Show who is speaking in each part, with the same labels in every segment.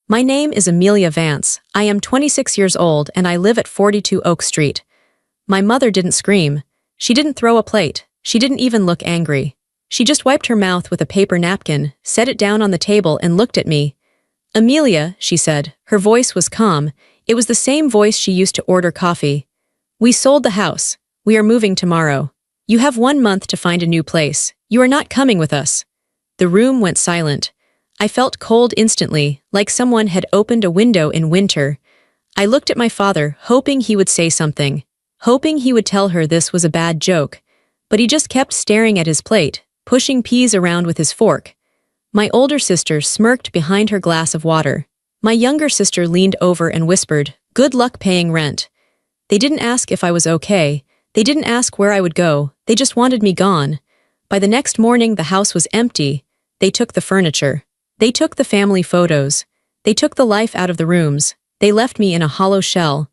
Speaker 1: My name is Amelia Vance. I am 26 years old and I live at 42 Oak Street. My mother didn't scream. She didn't throw a plate. She didn't even look angry. She just wiped her mouth with a paper napkin, set it down on the table and looked at me. Amelia, she said. Her voice was calm. It was the same voice she used to order coffee. We sold the house. We are moving tomorrow. You have 1 month to find a new place. You are not coming with us. The room went silent. I felt cold instantly, like someone had opened a window in winter. I looked at my father, hoping he would say something, hoping he would tell her this was a bad joke. But he just kept staring at his plate, pushing peas around with his fork. My older sister smirked behind her glass of water. My younger sister leaned over and whispered, "Good luck paying rent." They didn't ask if I was okay. They didn't ask where I would go. They just wanted me gone. By the next morning, the house was empty. They took the furniture. They took the family photos. They took the life out of the rooms. They left me in a hollow shell.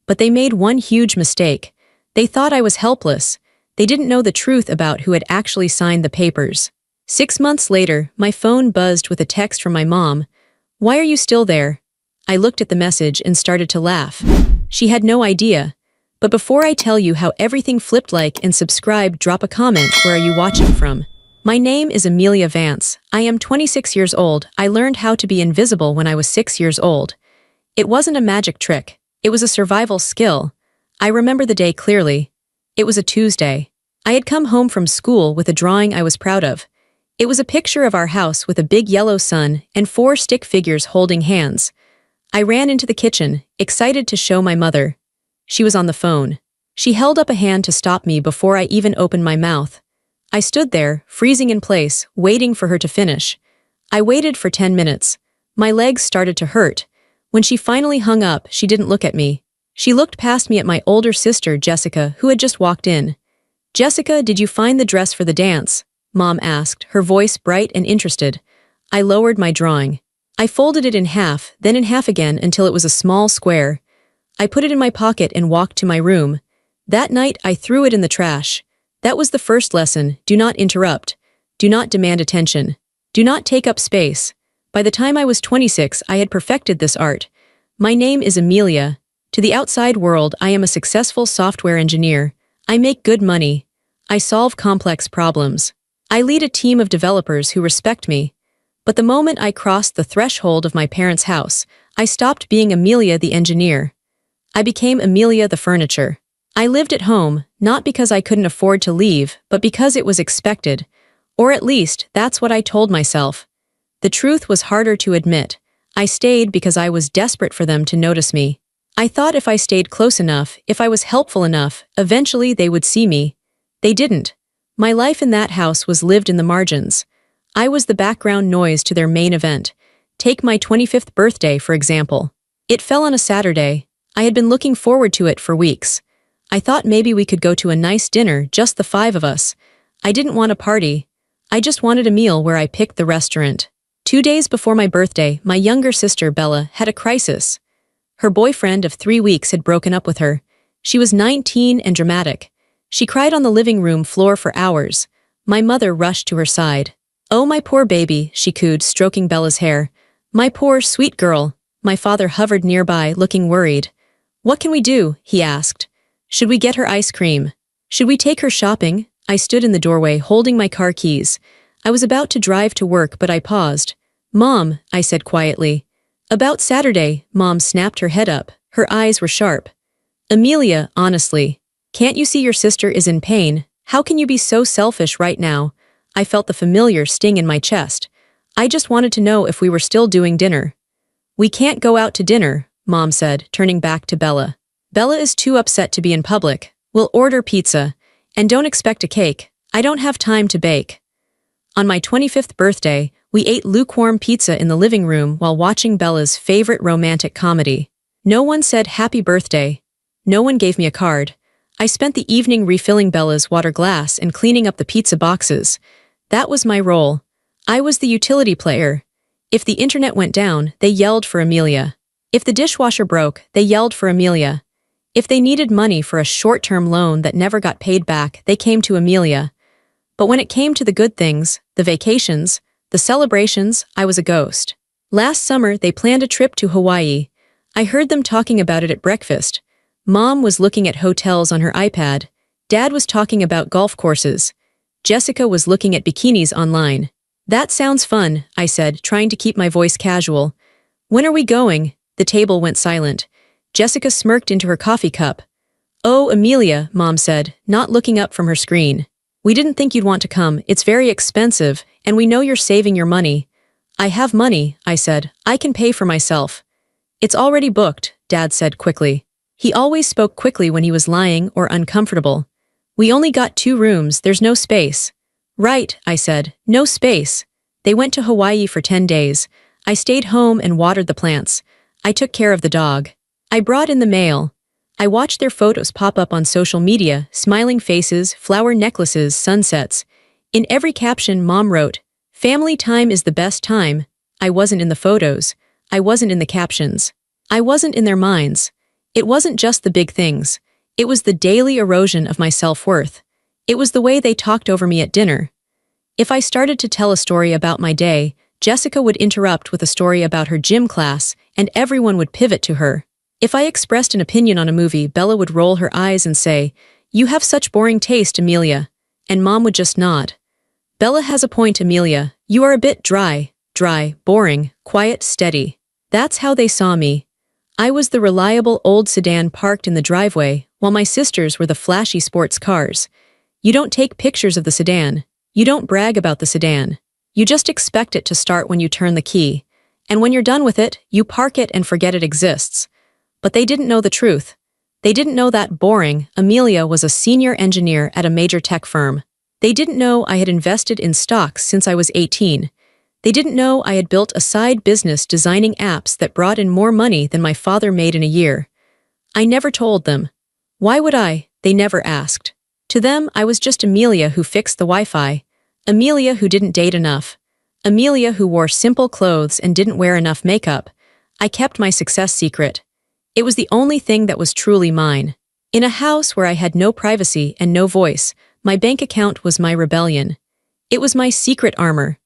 Speaker 1: But they made one huge mistake. They thought I was helpless. They didn't know the truth about who had actually signed the papers. 6 months later, my phone buzzed with a text from my mom. "Why are you still there?" I looked at the message and started to laugh. She had no idea. But before I tell you how everything flipped, like and subscribe, drop a comment. Where are you watching from? My name is Amelia Vance. I am 26 years old. I learned how to be invisible when I was 6 years old. It wasn't a magic trick. It was a survival skill. I remember the day clearly. It was a Tuesday. I had come home from school with a drawing I was proud of. It was a picture of our house with a big yellow sun and 4 stick figures holding hands. I ran into the kitchen, excited to show my mother. She was on the phone. She held up a hand to stop me before I even opened my mouth. I stood there, freezing in place, waiting for her to finish. I waited for 10 minutes. My legs started to hurt. When she finally hung up, she didn't look at me. She looked past me at my older sister, Jessica, who had just walked in. "Jessica, did you find the dress for the dance?" Mom asked, her voice bright and interested. I lowered my drawing. I folded it in half, then in half again until it was a small square. I put it in my pocket and walked to my room. That night, I threw it in the trash. That was the first lesson. Do not interrupt. Do not demand attention. Do not take up space. By the time I was 26, I had perfected this art. My name is Amelia. To the outside world, I am a successful software engineer. I make good money. I solve complex problems. I lead a team of developers who respect me. But the moment I crossed the threshold of my parents' house, I stopped being Amelia the engineer. I became Amelia the furniture. I lived at home, not because I couldn't afford to leave, but because it was expected. Or at least, that's what I told myself. The truth was harder to admit. I stayed because I was desperate for them to notice me. I thought if I stayed close enough, if I was helpful enough, eventually they would see me. They didn't. My life in that house was lived in the margins. I was the background noise to their main event. Take my 25th birthday, for example. It fell on a Saturday. I had been looking forward to it for weeks. I thought maybe we could go to a nice dinner, just the 5 of us. I didn't want a party. I just wanted a meal where I picked the restaurant. 2 days before my birthday, my younger sister, Bella, had a crisis. Her boyfriend of 3 weeks had broken up with her. She was 19 and dramatic. She cried on the living room floor for hours. My mother rushed to her side. "Oh, my poor baby," she cooed, stroking Bella's hair. "My poor, sweet girl." My father hovered nearby, looking worried. "What can we do?" he asked. "Should we get her ice cream? Should we take her shopping?" I stood in the doorway, holding my car keys. I was about to drive to work, but I paused. "Mom," I said quietly. "About Saturday," Mom snapped her head up. Her eyes were sharp. "Amelia, honestly. Can't you see your sister is in pain? How can you be so selfish right now?" I felt the familiar sting in my chest. "I just wanted to know if we were still doing dinner." "We can't go out to dinner," Mom said, turning back to Bella. "Bella is too upset to be in public. We'll order pizza. And don't expect a cake. I don't have time to bake." On my 25th birthday, we ate lukewarm pizza in the living room while watching Bella's favorite romantic comedy. No one said happy birthday. No one gave me a card. I spent the evening refilling Bella's water glass and cleaning up the pizza boxes. That was my role. I was the utility player. If the internet went down, they yelled for Amelia. If the dishwasher broke, they yelled for Amelia. If they needed money for a short-term loan that never got paid back, they came to Amelia. But when it came to the good things, the vacations, the celebrations, I was a ghost. Last summer, they planned a trip to Hawaii. I heard them talking about it at breakfast. Mom was looking at hotels on her iPad. Dad was talking about golf courses. Jessica was looking at bikinis online. That sounds fun, I said, trying to keep my voice casual. When are we going? The table went silent. Jessica smirked into her coffee cup. Oh, Amelia, Mom said, not looking up from her screen. We didn't think you'd want to come. It's very expensive, and we know you're saving your money. I have money, I said. I can pay for myself. It's already booked, Dad said quickly. He always spoke quickly when he was lying or uncomfortable. We only got 2 rooms, there's no space. Right, I said, no space. They went to Hawaii for 10 days. I stayed home and watered the plants. I took care of the dog. I brought in the mail. I watched their photos pop up on social media, smiling faces, flower necklaces, sunsets. In every caption, Mom wrote, "Family time is the best time." I wasn't in the photos. I wasn't in the captions. I wasn't in their minds. It wasn't just the big things. It was the daily erosion of my self-worth. It was the way they talked over me at dinner. If I started to tell a story about my day, Jessica would interrupt with a story about her gym class, and everyone would pivot to her. If I expressed an opinion on a movie, Bella would roll her eyes and say, "You have such boring taste, Amelia." And Mom would just nod. "Bella has a point, Amelia. You are a bit dry, boring, quiet, steady." That's how they saw me. I was the reliable old sedan parked in the driveway, while my sisters were the flashy sports cars. You don't take pictures of the sedan. You don't brag about the sedan. You just expect it to start when you turn the key. And when you're done with it, you park it and forget it exists. But they didn't know the truth. They didn't know that boring Amelia was a senior engineer at a major tech firm. They didn't know I had invested in stocks since I was 18. They didn't know I had built a side business designing apps that brought in more money than my father made in a year. I never told them. Why would I? They never asked. To them, I was just Amelia who fixed the Wi-Fi. Amelia who didn't date enough. Amelia who wore simple clothes and didn't wear enough makeup. I kept my success secret. It was the only thing that was truly mine. In a house where I had no privacy and no voice, my bank account was my rebellion. It was my secret armor.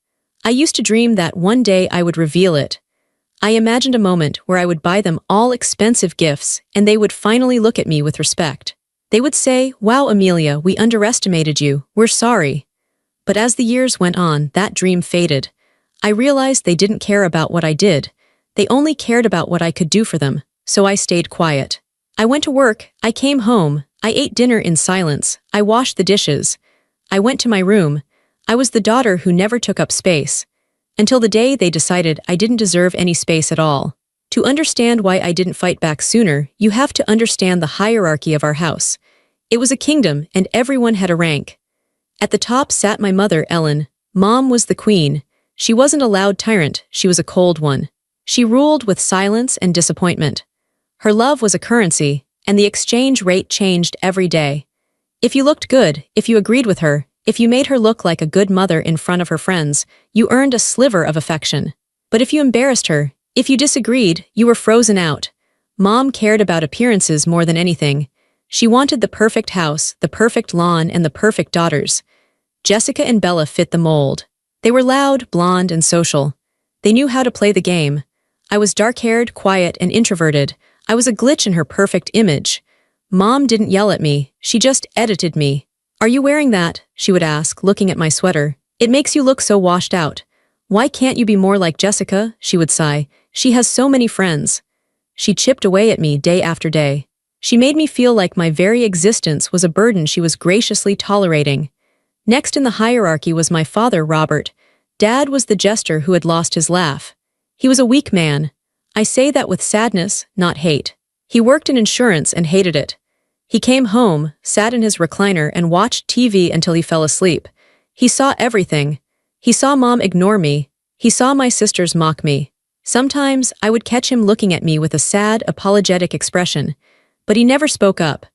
Speaker 1: I used to dream that one day I would reveal it. I imagined a moment where I would buy them all expensive gifts and they would finally look at me with respect. They would say, "Wow, Amelia, we underestimated you. We're sorry." But as the years went on, that dream faded. I realized they didn't care about what I did. They only cared about what I could do for them, so I stayed quiet. I went to work, I came home, I ate dinner in silence, I washed the dishes. I went to my room. I was the daughter who never took up space. Until the day they decided I didn't deserve any space at all. To understand why I didn't fight back sooner, you have to understand the hierarchy of our house. It was a kingdom, and everyone had a rank. At the top sat my mother, Ellen. Mom was the queen. She wasn't a loud tyrant, she was a cold one. She ruled with silence and disappointment. Her love was a currency, and the exchange rate changed every day. If you looked good, if you agreed with her, if you made her look like a good mother in front of her friends, you earned a sliver of affection. But if you embarrassed her, if you disagreed, you were frozen out. Mom cared about appearances more than anything. She wanted the perfect house, the perfect lawn, and the perfect daughters. Jessica and Bella fit the mold. They were loud, blonde, and social. They knew how to play the game. I was dark-haired, quiet, and introverted. I was a glitch in her perfect image. Mom didn't yell at me, she just edited me. "Are you wearing that?" she would ask, looking at my sweater. "It makes you look so washed out." "Why can't you be more like Jessica?" she would sigh. "She has so many friends." She chipped away at me day after day. She made me feel like my very existence was a burden she was graciously tolerating. Next in the hierarchy was my father, Robert. Dad was the jester who had lost his laugh. He was a weak man. I say that with sadness, not hate. He worked in insurance and hated it. He came home, sat in his recliner, and watched TV until he fell asleep. He saw everything. He saw Mom ignore me. He saw my sisters mock me. Sometimes I would catch him looking at me with a sad, apologetic expression. But he never spoke up.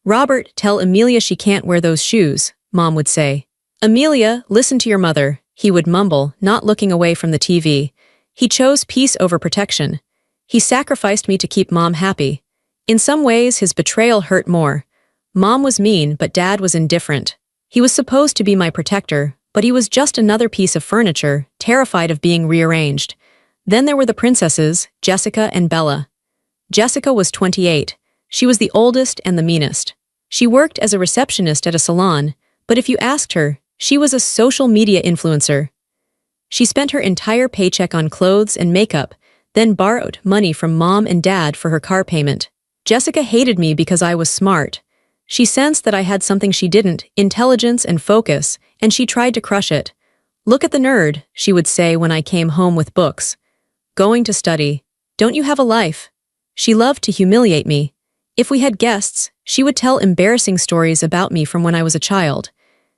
Speaker 1: "Robert, tell Amelia she can't wear those shoes," Mom would say. "Amelia, listen to your mother," he would mumble, not looking away from the TV. He chose peace over protection. He sacrificed me to keep Mom happy. In some ways, his betrayal hurt more. Mom was mean, but Dad was indifferent. He was supposed to be my protector, but he was just another piece of furniture, terrified of being rearranged. Then there were the princesses, Jessica and Bella. Jessica was 28. She was the oldest and the meanest. She worked as a receptionist at a salon, but if you asked her, she was a social media influencer. She spent her entire paycheck on clothes and makeup, then borrowed money from mom and dad for her car payment. Jessica hated me because I was smart. She sensed that I had something she didn't, intelligence and focus, and she tried to crush it. "Look at the nerd," she would say when I came home with books. "Going to study. Don't you have a life?" She loved to humiliate me. If we had guests, she would tell embarrassing stories about me from when I was a child.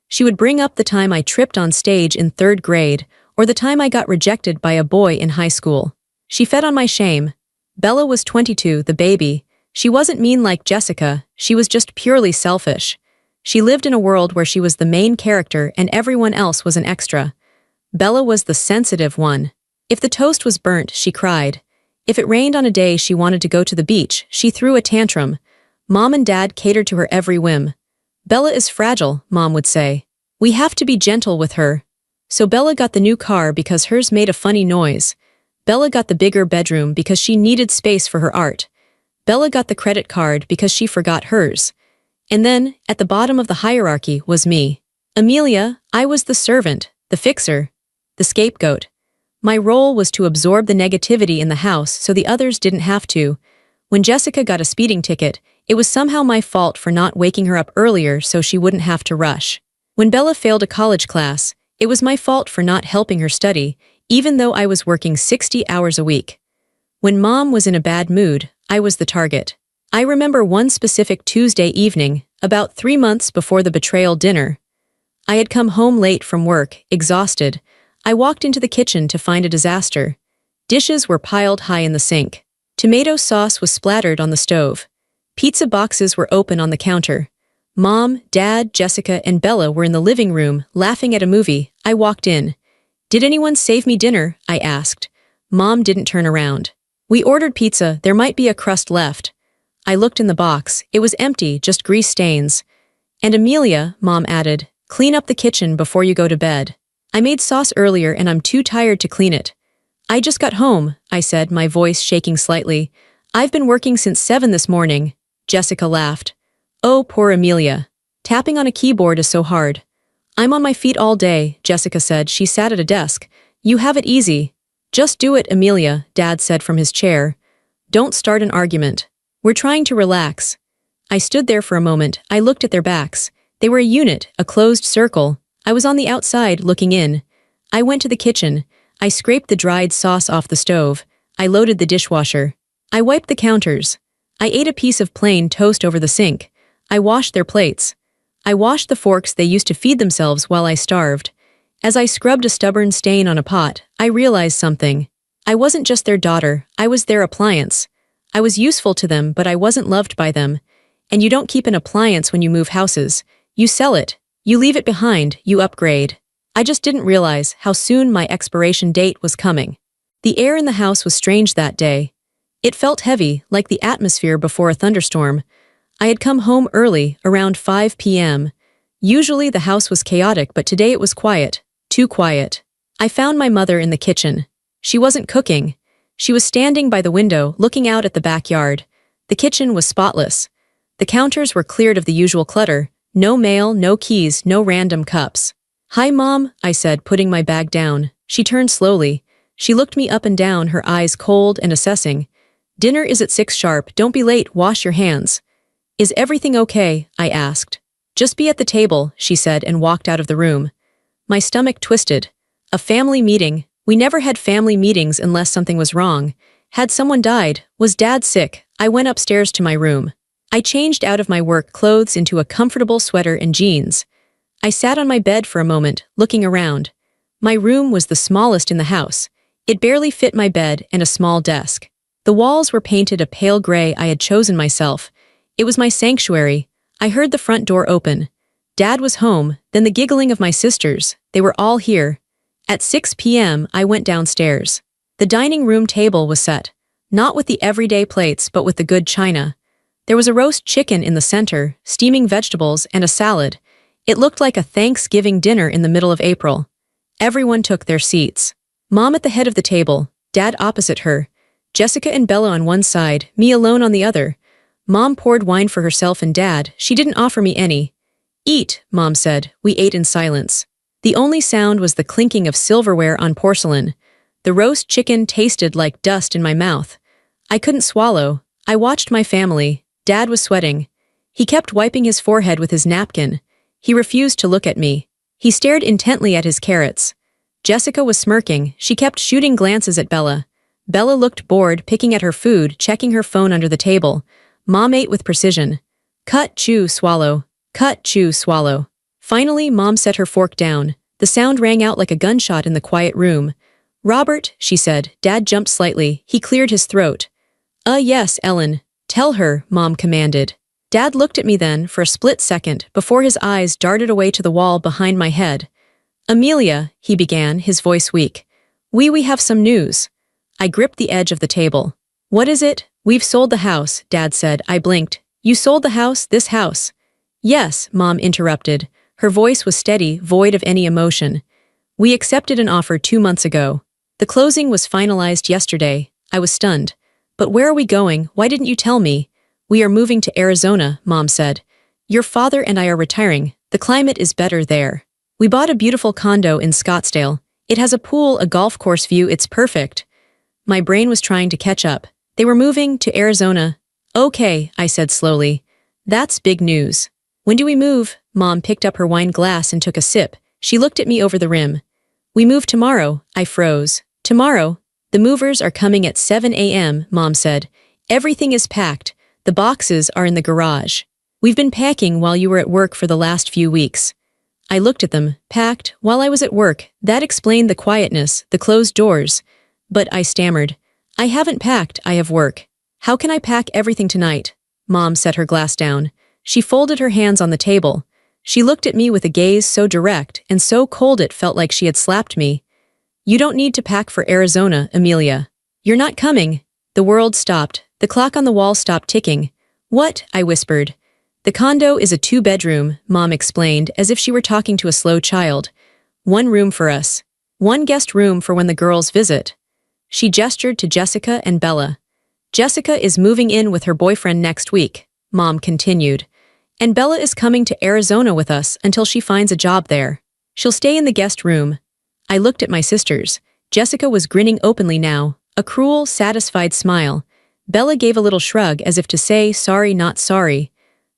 Speaker 1: She would bring up the time I tripped on stage in 3rd grade, or the time I got rejected by a boy in high school. She fed on my shame. Bella was 22, the baby. She wasn't mean like Jessica, she was just purely selfish. She lived in a world where she was the main character and everyone else was an extra. Bella was the sensitive one. If the toast was burnt, she cried. If it rained on a day she wanted to go to the beach, she threw a tantrum. Mom and Dad catered to her every whim. "Bella is fragile," Mom would say. "We have to be gentle with her." So Bella got the new car because hers made a funny noise. Bella got the bigger bedroom because she needed space for her art. Bella got the credit card because she forgot hers. And then, at the bottom of the hierarchy, was me. Amelia, I was the servant, the fixer, the scapegoat. My role was to absorb the negativity in the house so the others didn't have to. When Jessica got a speeding ticket, it was somehow my fault for not waking her up earlier so she wouldn't have to rush. When Bella failed a college class, it was my fault for not helping her study, even though I was working 60 hours a week. When Mom was in a bad mood, I was the target. I remember one specific Tuesday evening, about 3 months before the betrayal dinner. I had come home late from work, exhausted. I walked into the kitchen to find a disaster. Dishes were piled high in the sink. Tomato sauce was splattered on the stove. Pizza boxes were open on the counter. Mom, Dad, Jessica, and Bella were in the living room, laughing at a movie. I walked in. "Did anyone save me dinner?" I asked. Mom didn't turn around. "We ordered pizza, there might be a crust left." I looked in the box. It was empty, just grease stains. "And Amelia," Mom added, "clean up the kitchen before you go to bed. I made sauce earlier and I'm too tired to clean it." "I just got home," I said, my voice shaking slightly. "I've been working since 7 this morning." Jessica laughed. "Oh, poor Amelia. Tapping on a keyboard is so hard." "I'm on my feet all day," Jessica said. She sat at a desk. "You have it easy." "Just do it, Amelia," Dad said from his chair. "Don't start an argument. We're trying to relax." I stood there for a moment. I looked at their backs. They were a unit, a closed circle. I was on the outside, looking in. I went to the kitchen. I scraped the dried sauce off the stove. I loaded the dishwasher. I wiped the counters. I ate a piece of plain toast over the sink. I washed their plates. I washed the forks they used to feed themselves while I starved. As I scrubbed a stubborn stain on a pot, I realized something. I wasn't just their daughter, I was their appliance. I was useful to them, but I wasn't loved by them. And you don't keep an appliance when you move houses. You sell it. You leave it behind, you upgrade. I just didn't realize how soon my expiration date was coming. The air in the house was strange that day. It felt heavy, like the atmosphere before a thunderstorm. I had come home early, around 5 p.m. Usually the house was chaotic, but today it was quiet. Too quiet. I found my mother in the kitchen. She wasn't cooking. She was standing by the window, looking out at the backyard. The kitchen was spotless. The counters were cleared of the usual clutter. No mail, no keys, no random cups. "Hi, Mom," I said, putting my bag down. She turned slowly. She looked me up and down, her eyes cold and assessing. "Dinner is at 6 sharp. Don't be late. Wash your hands." "Is everything okay?" I asked. "Just be at the table," she said and walked out of the room. My stomach twisted. A family meeting. We never had family meetings unless something was wrong. Had someone died? Was Dad sick? I went upstairs to my room. I changed out of my work clothes into a comfortable sweater and jeans. I sat on my bed for a moment, looking around. My room was the smallest in the house. It barely fit my bed and a small desk. The walls were painted a pale gray I had chosen myself. It was my sanctuary. I heard the front door open. Dad was home, then the giggling of my sisters. They were all here. At 6 p.m., I went downstairs. The dining room table was set. Not with the everyday plates, but with the good china. There was a roast chicken in the center, steaming vegetables, and a salad. It looked like a Thanksgiving dinner in the middle of April. Everyone took their seats. Mom at the head of the table, Dad opposite her, Jessica and Bella on one side, me alone on the other. Mom poured wine for herself and Dad. She didn't offer me any. Eat, Mom said. We ate in silence. The only sound was the clinking of silverware on porcelain. The roast chicken tasted like dust in my mouth. I couldn't swallow. I watched my family. Dad was sweating. He kept wiping his forehead with his napkin. He refused to look at me. He stared intently at his carrots. Jessica was smirking. She kept shooting glances at Bella. Bella looked bored, picking at her food, checking her phone under the table. Mom ate with precision. Cut, chew, swallow. Cut, chew, swallow. Finally, Mom set her fork down. The sound rang out like a gunshot in the quiet room. Robert, she said. Dad jumped slightly. He cleared his throat. Yes, Ellen. Tell her, Mom commanded. Dad looked at me then for a split second before his eyes darted away to the wall behind my head. Amelia, he began, his voice weak. We have some news. I gripped the edge of the table. What is it? We've sold the house, Dad said. I blinked. You sold the house, this house? Yes, Mom interrupted. Her voice was steady, void of any emotion. We accepted an offer 2 months ago. The closing was finalized yesterday. I was stunned. But where are we going? Why didn't you tell me? We are moving to Arizona, Mom said. Your father and I are retiring. The climate is better there. We bought a beautiful condo in Scottsdale. It has a pool, a golf course view, it's perfect. My brain was trying to catch up. They were moving to Arizona. Okay, I said slowly. That's big news. When do we move? Mom picked up her wine glass and took a sip. She looked at me over the rim. We move tomorrow, I froze. Tomorrow? The movers are coming at 7 a.m., Mom said. Everything is packed. The boxes are in the garage. We've been packing while you were at work for the last few weeks. I looked at them. Packed, while I was at work. That explained the quietness, the closed doors. But I stammered. I haven't packed, I have work. How can I pack everything tonight? Mom set her glass down. She folded her hands on the table. She looked at me with a gaze so direct and so cold it felt like she had slapped me. You don't need to pack for Arizona, Amelia. You're not coming. The world stopped. The clock on the wall stopped ticking. What? I whispered. The condo is a 2-bedroom, Mom explained, as if she were talking to a slow child. 1 room for us. 1 guest room for when the girls visit. She gestured to Jessica and Bella. Jessica is moving in with her boyfriend next week, Mom continued. And Bella is coming to Arizona with us until she finds a job there. She'll stay in the guest room. I looked at my sisters. Jessica was grinning openly now, a cruel, satisfied smile. Bella gave a little shrug as if to say, sorry, not sorry.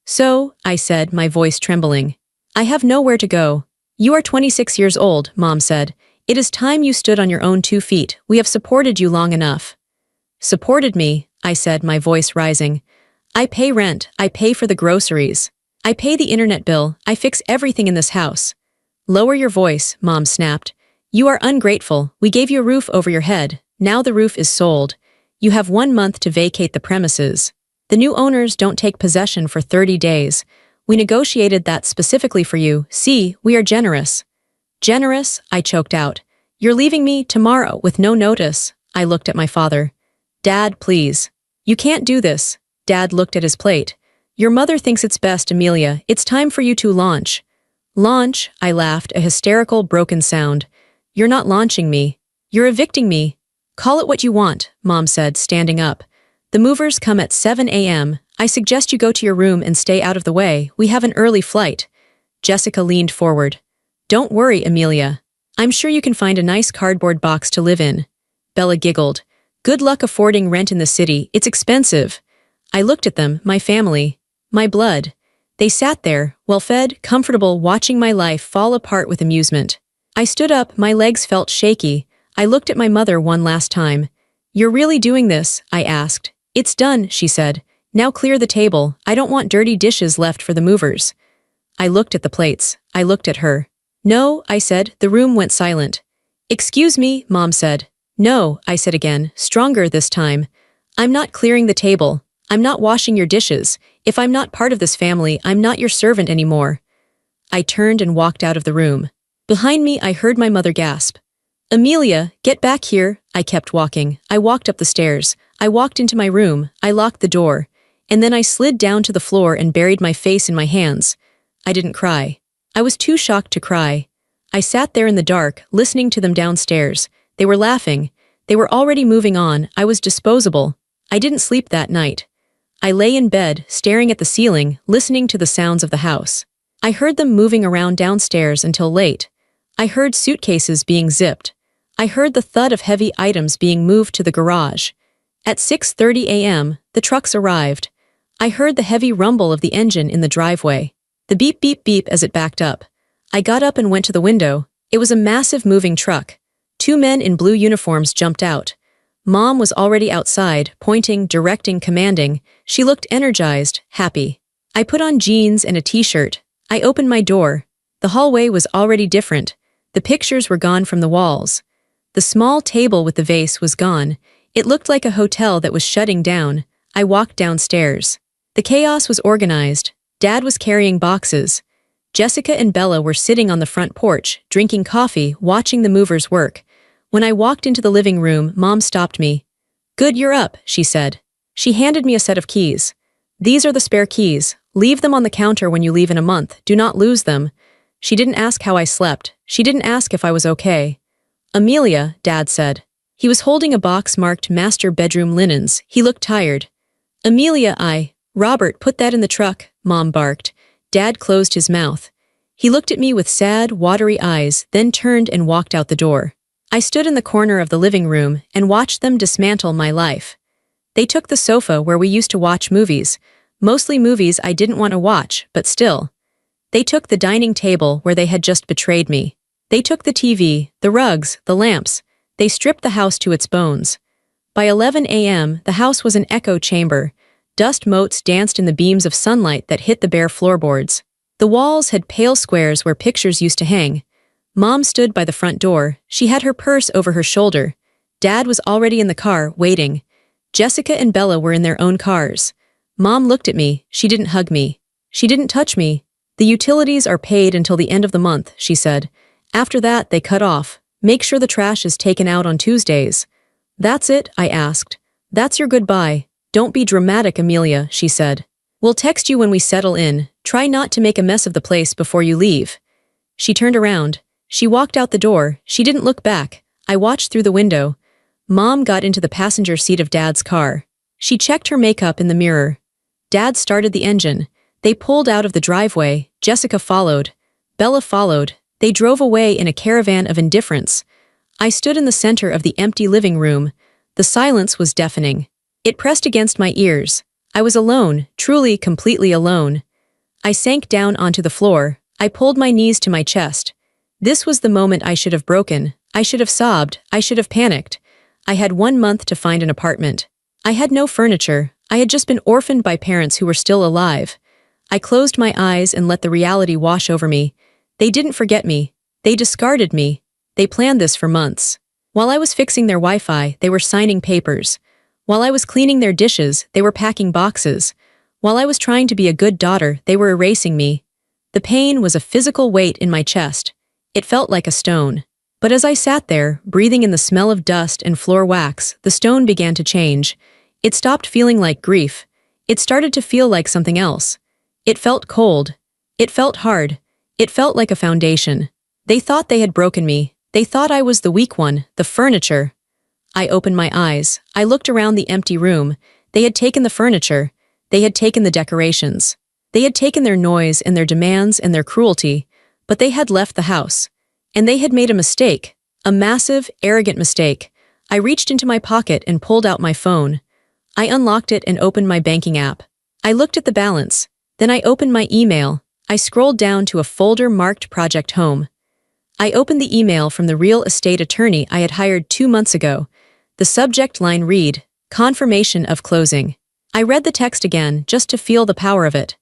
Speaker 1: So, I said, my voice trembling. I have nowhere to go. You are 26 years old, Mom said. It is time you stood on your own 2 feet. We have supported you long enough. Supported me, I said, my voice rising. I pay rent, I pay for the groceries. I pay the internet bill, I fix everything in this house. Lower your voice, Mom snapped. You are ungrateful. We gave you a roof over your head. Now the roof is sold. You have 1 month to vacate the premises. The new owners don't take possession for 30 days. We negotiated that specifically for you. See, we are generous. Generous? I choked out. You're leaving me tomorrow with no notice. I looked at my father. Dad, please. You can't do this. Dad looked at his plate. Your mother thinks it's best, Amelia. It's time for you to launch. Launch? I laughed, a hysterical, broken sound. You're not launching me. You're evicting me. Call it what you want, Mom said, standing up. The movers come at 7 a.m. I suggest you go to your room and stay out of the way. We have an early flight. Jessica leaned forward. Don't worry, Amelia. I'm sure you can find a nice cardboard box to live in. Bella giggled. Good luck affording rent in the city. It's expensive. I looked at them, my family, my blood. They sat there, well-fed, comfortable, watching my life fall apart with amusement. I stood up, my legs felt shaky. I looked at my mother one last time. You're really doing this? I asked. It's done, she said. Now clear the table. I don't want dirty dishes left for the movers. I looked at the plates. I looked at her. No, I said. The room went silent. Excuse me, Mom said. No, I said again, stronger this time. I'm not clearing the table. I'm not washing your dishes. If I'm not part of this family, I'm not your servant anymore. I turned and walked out of the room. Behind me, I heard my mother gasp. Amelia, get back here. I kept walking. I walked up the stairs. I walked into my room. I locked the door. And then I slid down to the floor and buried my face in my hands. I didn't cry. I was too shocked to cry. I sat there in the dark, listening to them downstairs. They were laughing. They were already moving on. I was disposable. I didn't sleep that night. I lay in bed, staring at the ceiling, listening to the sounds of the house. I heard them moving around downstairs until late. I heard suitcases being zipped. I heard the thud of heavy items being moved to the garage. At 6:30 a.m., the trucks arrived. I heard the heavy rumble of the engine in the driveway. The beep beep beep as it backed up. I got up and went to the window. It was a massive moving truck. 2 men in blue uniforms jumped out. Mom was already outside, pointing, directing, commanding. She looked energized, happy. I put on jeans and a t-shirt. I opened my door. The hallway was already different. The pictures were gone from the walls. The small table with the vase was gone. It looked like a hotel that was shutting down. I walked downstairs. The chaos was organized. Dad was carrying boxes. Jessica and Bella were sitting on the front porch, drinking coffee, watching the movers work. When I walked into the living room, Mom stopped me. "Good, you're up," she said. She handed me a set of keys. "These are the spare keys. Leave them on the counter when you leave in a month. Do not lose them." She didn't ask how I slept. She didn't ask if I was okay. "Amelia," Dad said. He was holding a box marked Master Bedroom Linens. He looked tired. "Amelia, Robert, put that in the truck," Mom barked. Dad closed his mouth. He looked at me with sad, watery eyes, then turned and walked out the door. I stood in the corner of the living room and watched them dismantle my life. They took the sofa where we used to watch movies, mostly movies I didn't want to watch, but still. They took the dining table where they had just betrayed me. They took the TV, the rugs, the lamps. They stripped the house to its bones. By 11 a.m., the house was an echo chamber. Dust motes danced in the beams of sunlight that hit the bare floorboards. The walls had pale squares where pictures used to hang. Mom stood by the front door. She had her purse over her shoulder. Dad was already in the car, waiting. Jessica and Bella were in their own cars. Mom looked at me. She didn't hug me. She didn't touch me. "The utilities are paid until the end of the month," she said. "After that, they cut off. Make sure the trash is taken out on Tuesdays." "That's it?" I asked. "That's your goodbye. Don't be dramatic, Amelia," she said. "We'll text you when we settle in. Try not to make a mess of the place before you leave." She turned around. She walked out the door. She didn't look back. I watched through the window. Mom got into the passenger seat of Dad's car. She checked her makeup in the mirror. Dad started the engine. They pulled out of the driveway. Jessica followed. Bella followed. They drove away in a caravan of indifference. I stood in the center of the empty living room. The silence was deafening. It pressed against my ears. I was alone, truly, completely alone. I sank down onto the floor. I pulled my knees to my chest. This was the moment I should have broken. I should have sobbed. I should have panicked. I had 1 month to find an apartment. I had no furniture. I had just been orphaned by parents who were still alive. I closed my eyes and let the reality wash over me. They didn't forget me. They discarded me. They planned this for months. While I was fixing their Wi-Fi, they were signing papers. While I was cleaning their dishes, they were packing boxes. While I was trying to be a good daughter, they were erasing me. The pain was a physical weight in my chest. It felt like a stone. But as I sat there, breathing in the smell of dust and floor wax, the stone began to change. It stopped feeling like grief. It started to feel like something else. It felt cold. It felt hard. It felt like a foundation. They thought they had broken me. They thought I was the weak one, the furniture. I opened my eyes. I looked around the empty room. They had taken the furniture. They had taken the decorations. They had taken their noise and their demands and their cruelty, but they had left the house. And they had made a mistake, a massive, arrogant mistake. I reached into my pocket and pulled out my phone. I unlocked it and opened my banking app. I looked at the balance. Then I opened my email. I scrolled down to a folder marked Project Home. I opened the email from the real estate attorney I had hired 2 months ago. The subject line read, "Confirmation of closing." I read the text again just to feel the power of it.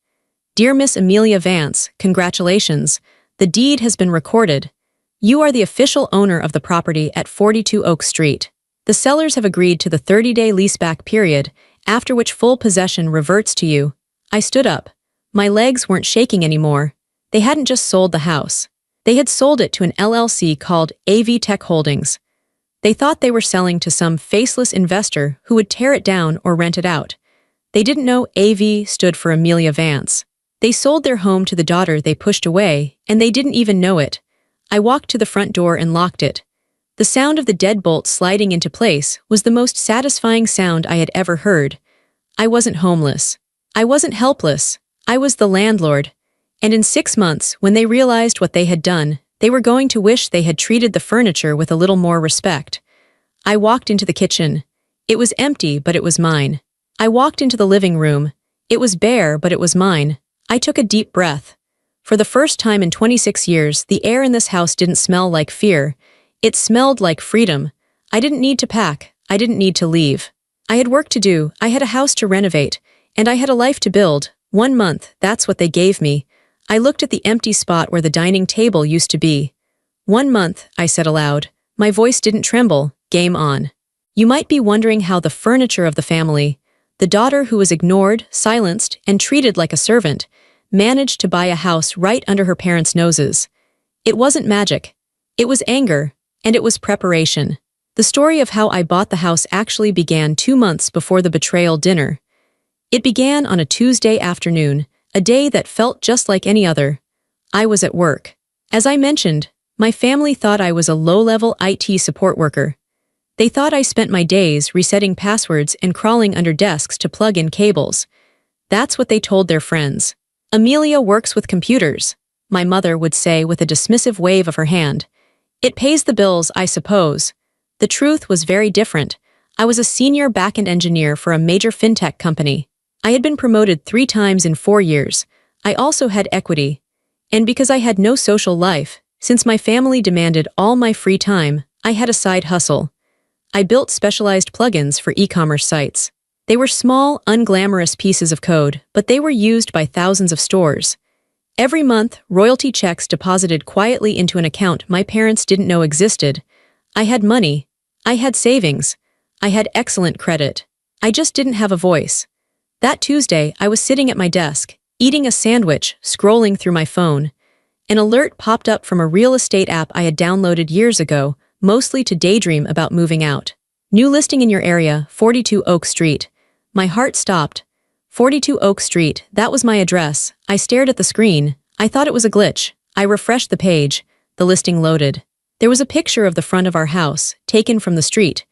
Speaker 1: "Dear Miss Amelia Vance, congratulations. The deed has been recorded. You are the official owner of the property at 42 Oak Street. The sellers have agreed to the 30-day leaseback period, after which full possession reverts to you." I stood up. My legs weren't shaking anymore. They hadn't just sold the house. They had sold it to an LLC called AV Tech Holdings. They thought they were selling to some faceless investor who would tear it down or rent it out. They didn't know AV stood for Amelia Vance. They sold their home to the daughter they pushed away, and they didn't even know it. I walked to the front door and locked it. The sound of the deadbolt sliding into place was the most satisfying sound I had ever heard. I wasn't homeless. I wasn't helpless. I was the landlord. And in 6 months, when they realized what they had done, they were going to wish they had treated the furniture with a little more respect. I walked into the kitchen. It was empty, but it was mine. I walked into the living room. It was bare, but it was mine. I took a deep breath. For the first time in 26 years, the air in this house didn't smell like fear. It smelled like freedom. I didn't need to pack. I didn't need to leave. I had work to do. I had a house to renovate. And I had a life to build. 1 month, that's what they gave me. I looked at the empty spot where the dining table used to be. 1 month, I said aloud. My voice didn't tremble. Game on. You might be wondering how the furniture of the family, the daughter who was ignored, silenced, and treated like a servant, managed to buy a house right under her parents' noses. It wasn't magic. It was anger, and it was preparation. The story of how I bought the house actually began 2 months before the betrayal dinner. It began on a Tuesday afternoon, a day that felt just like any other. I was at work. As I mentioned, my family thought I was a low-level IT support worker. They thought I spent my days resetting passwords and crawling under desks to plug in cables. That's what they told their friends. Amelia works with computers, my mother would say with a dismissive wave of her hand. It pays the bills, I suppose. The truth was very different. I was a senior back-end engineer for a major fintech company. I had been promoted 3 times in 4 years. I also had equity. And because I had no social life, since my family demanded all my free time, I had a side hustle. I built specialized plugins for e-commerce sites. They were small, unglamorous pieces of code, but they were used by thousands of stores. Every month, royalty checks deposited quietly into an account my parents didn't know existed. I had money. I had savings. I had excellent credit. I just didn't have a voice. That Tuesday, I was sitting at my desk, eating a sandwich, scrolling through my phone. An alert popped up from a real estate app I had downloaded years ago, mostly to daydream about moving out. New listing in your area, 42 Oak Street. My heart stopped. 42 Oak Street, that was my address. I stared at the screen. I thought it was a glitch. I refreshed the page. The listing loaded. There was a picture of the front of our house, taken from the street.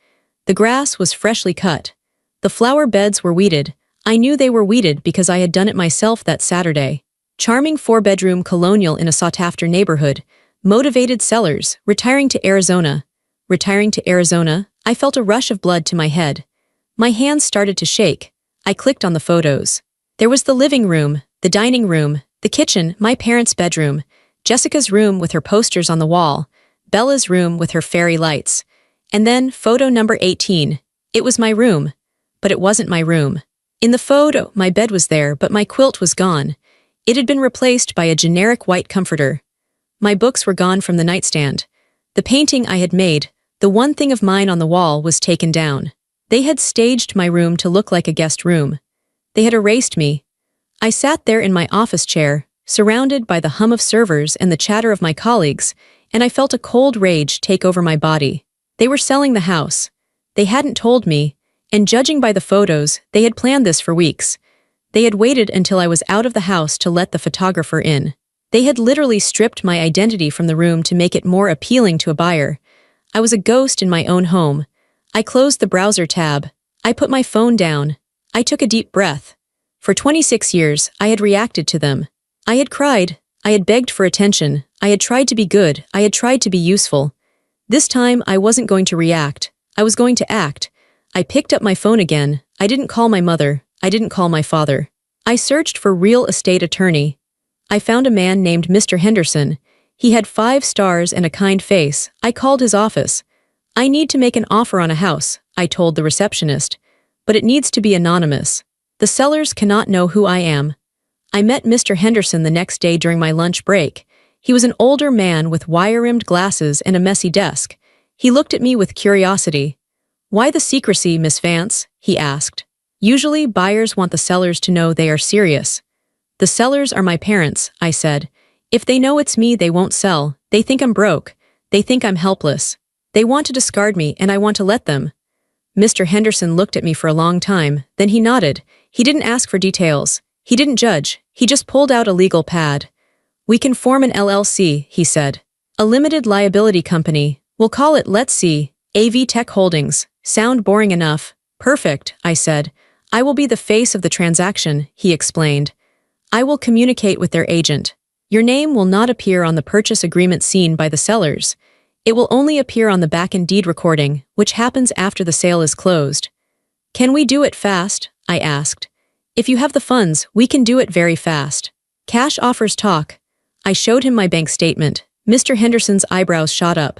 Speaker 1: The grass was freshly cut. The flower beds were weeded. I knew they were weeded because I had done it myself that Saturday. Charming 4-bedroom colonial in a sought-after neighborhood. Motivated sellers, retiring to Arizona. Retiring to Arizona, I felt a rush of blood to my head. My hands started to shake. I clicked on the photos. There was the living room, the dining room, the kitchen, my parents' bedroom, Jessica's room with her posters on the wall, Bella's room with her fairy lights. And then, photo number 18. It was my room. But it wasn't my room. In the photo, my bed was there, but my quilt was gone. It had been replaced by a generic white comforter. My books were gone from the nightstand. The painting I had made, the one thing of mine on the wall, was taken down. They had staged my room to look like a guest room. They had erased me. I sat there in my office chair, surrounded by the hum of servers and the chatter of my colleagues, and I felt a cold rage take over my body. They were selling the house. They hadn't told me, and judging by the photos, they had planned this for weeks. They had waited until I was out of the house to let the photographer in. They had literally stripped my identity from the room to make it more appealing to a buyer. I was a ghost in my own home. I closed the browser tab. I put my phone down. I took a deep breath. For 26 years, I had reacted to them. I had cried. I had begged for attention. I had tried to be good. I had tried to be useful. This time, I wasn't going to react. I was going to act. I picked up my phone again. I didn't call my mother. I didn't call my father. I searched for real estate attorney. I found a man named Mr. Henderson. He had 5 stars and a kind face. I called his office. I need to make an offer on a house, I told the receptionist. But it needs to be anonymous. The sellers cannot know who I am. I met Mr. Henderson the next day during my lunch break. He was an older man with wire-rimmed glasses and a messy desk. He looked at me with curiosity. "Why the secrecy, Miss Vance?" he asked. "Usually, buyers want the sellers to know they are serious." "The sellers are my parents," I said. "If they know it's me, they won't sell. They think I'm broke. They think I'm helpless. They want to discard me, and I want to let them." Mr. Henderson looked at me for a long time, then he nodded. He didn't ask for details. He didn't judge. He just pulled out a legal pad. "We can form an LLC," he said. "A limited liability company. We'll call it, let's see, AV Tech Holdings. Sound boring enough? Perfect, I said. I will be the face of the transaction, he explained. I will communicate with their agent. Your name will not appear on the purchase agreement seen by the sellers. It will only appear on the back-end deed recording, which happens after the sale is closed. Can we do it fast? I asked. If you have the funds, we can do it very fast. Cash offers talk. I showed him my bank statement. Mr. Henderson's eyebrows shot up.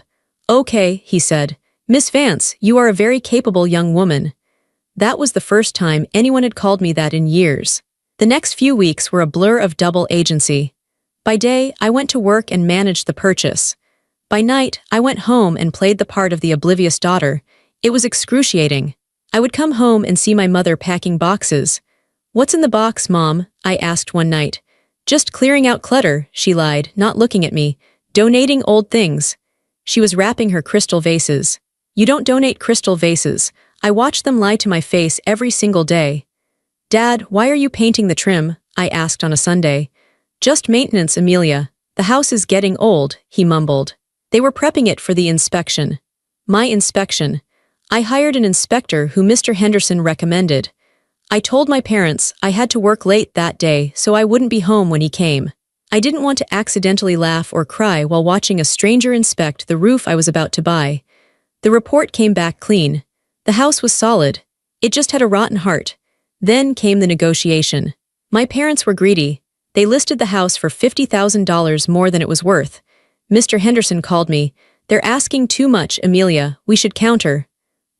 Speaker 1: Okay, he said. Miss Vance, you are a very capable young woman. That was the first time anyone had called me that in years. The next few weeks were a blur of double agency. By day, I went to work and managed the purchase. By night, I went home and played the part of the oblivious daughter. It was excruciating. I would come home and see my mother packing boxes. What's in the box, Mom? I asked one night. Just clearing out clutter, she lied, not looking at me. Donating old things. She was wrapping her crystal vases. You don't donate crystal vases. I watch them lie to my face every single day. Dad, why are you painting the trim? I asked on a Sunday. Just maintenance, Amelia. The house is getting old, he mumbled. They were prepping it for the inspection. My inspection. I hired an inspector who Mr. Henderson recommended. I told my parents I had to work late that day so I wouldn't be home when he came. I didn't want to accidentally laugh or cry while watching a stranger inspect the roof I was about to buy. The report came back clean. The house was solid. It just had a rotten heart. Then came the negotiation. My parents were greedy. They listed the house for $50,000 more than it was worth. Mr. Henderson called me. They're asking too much, Amelia. We should counter.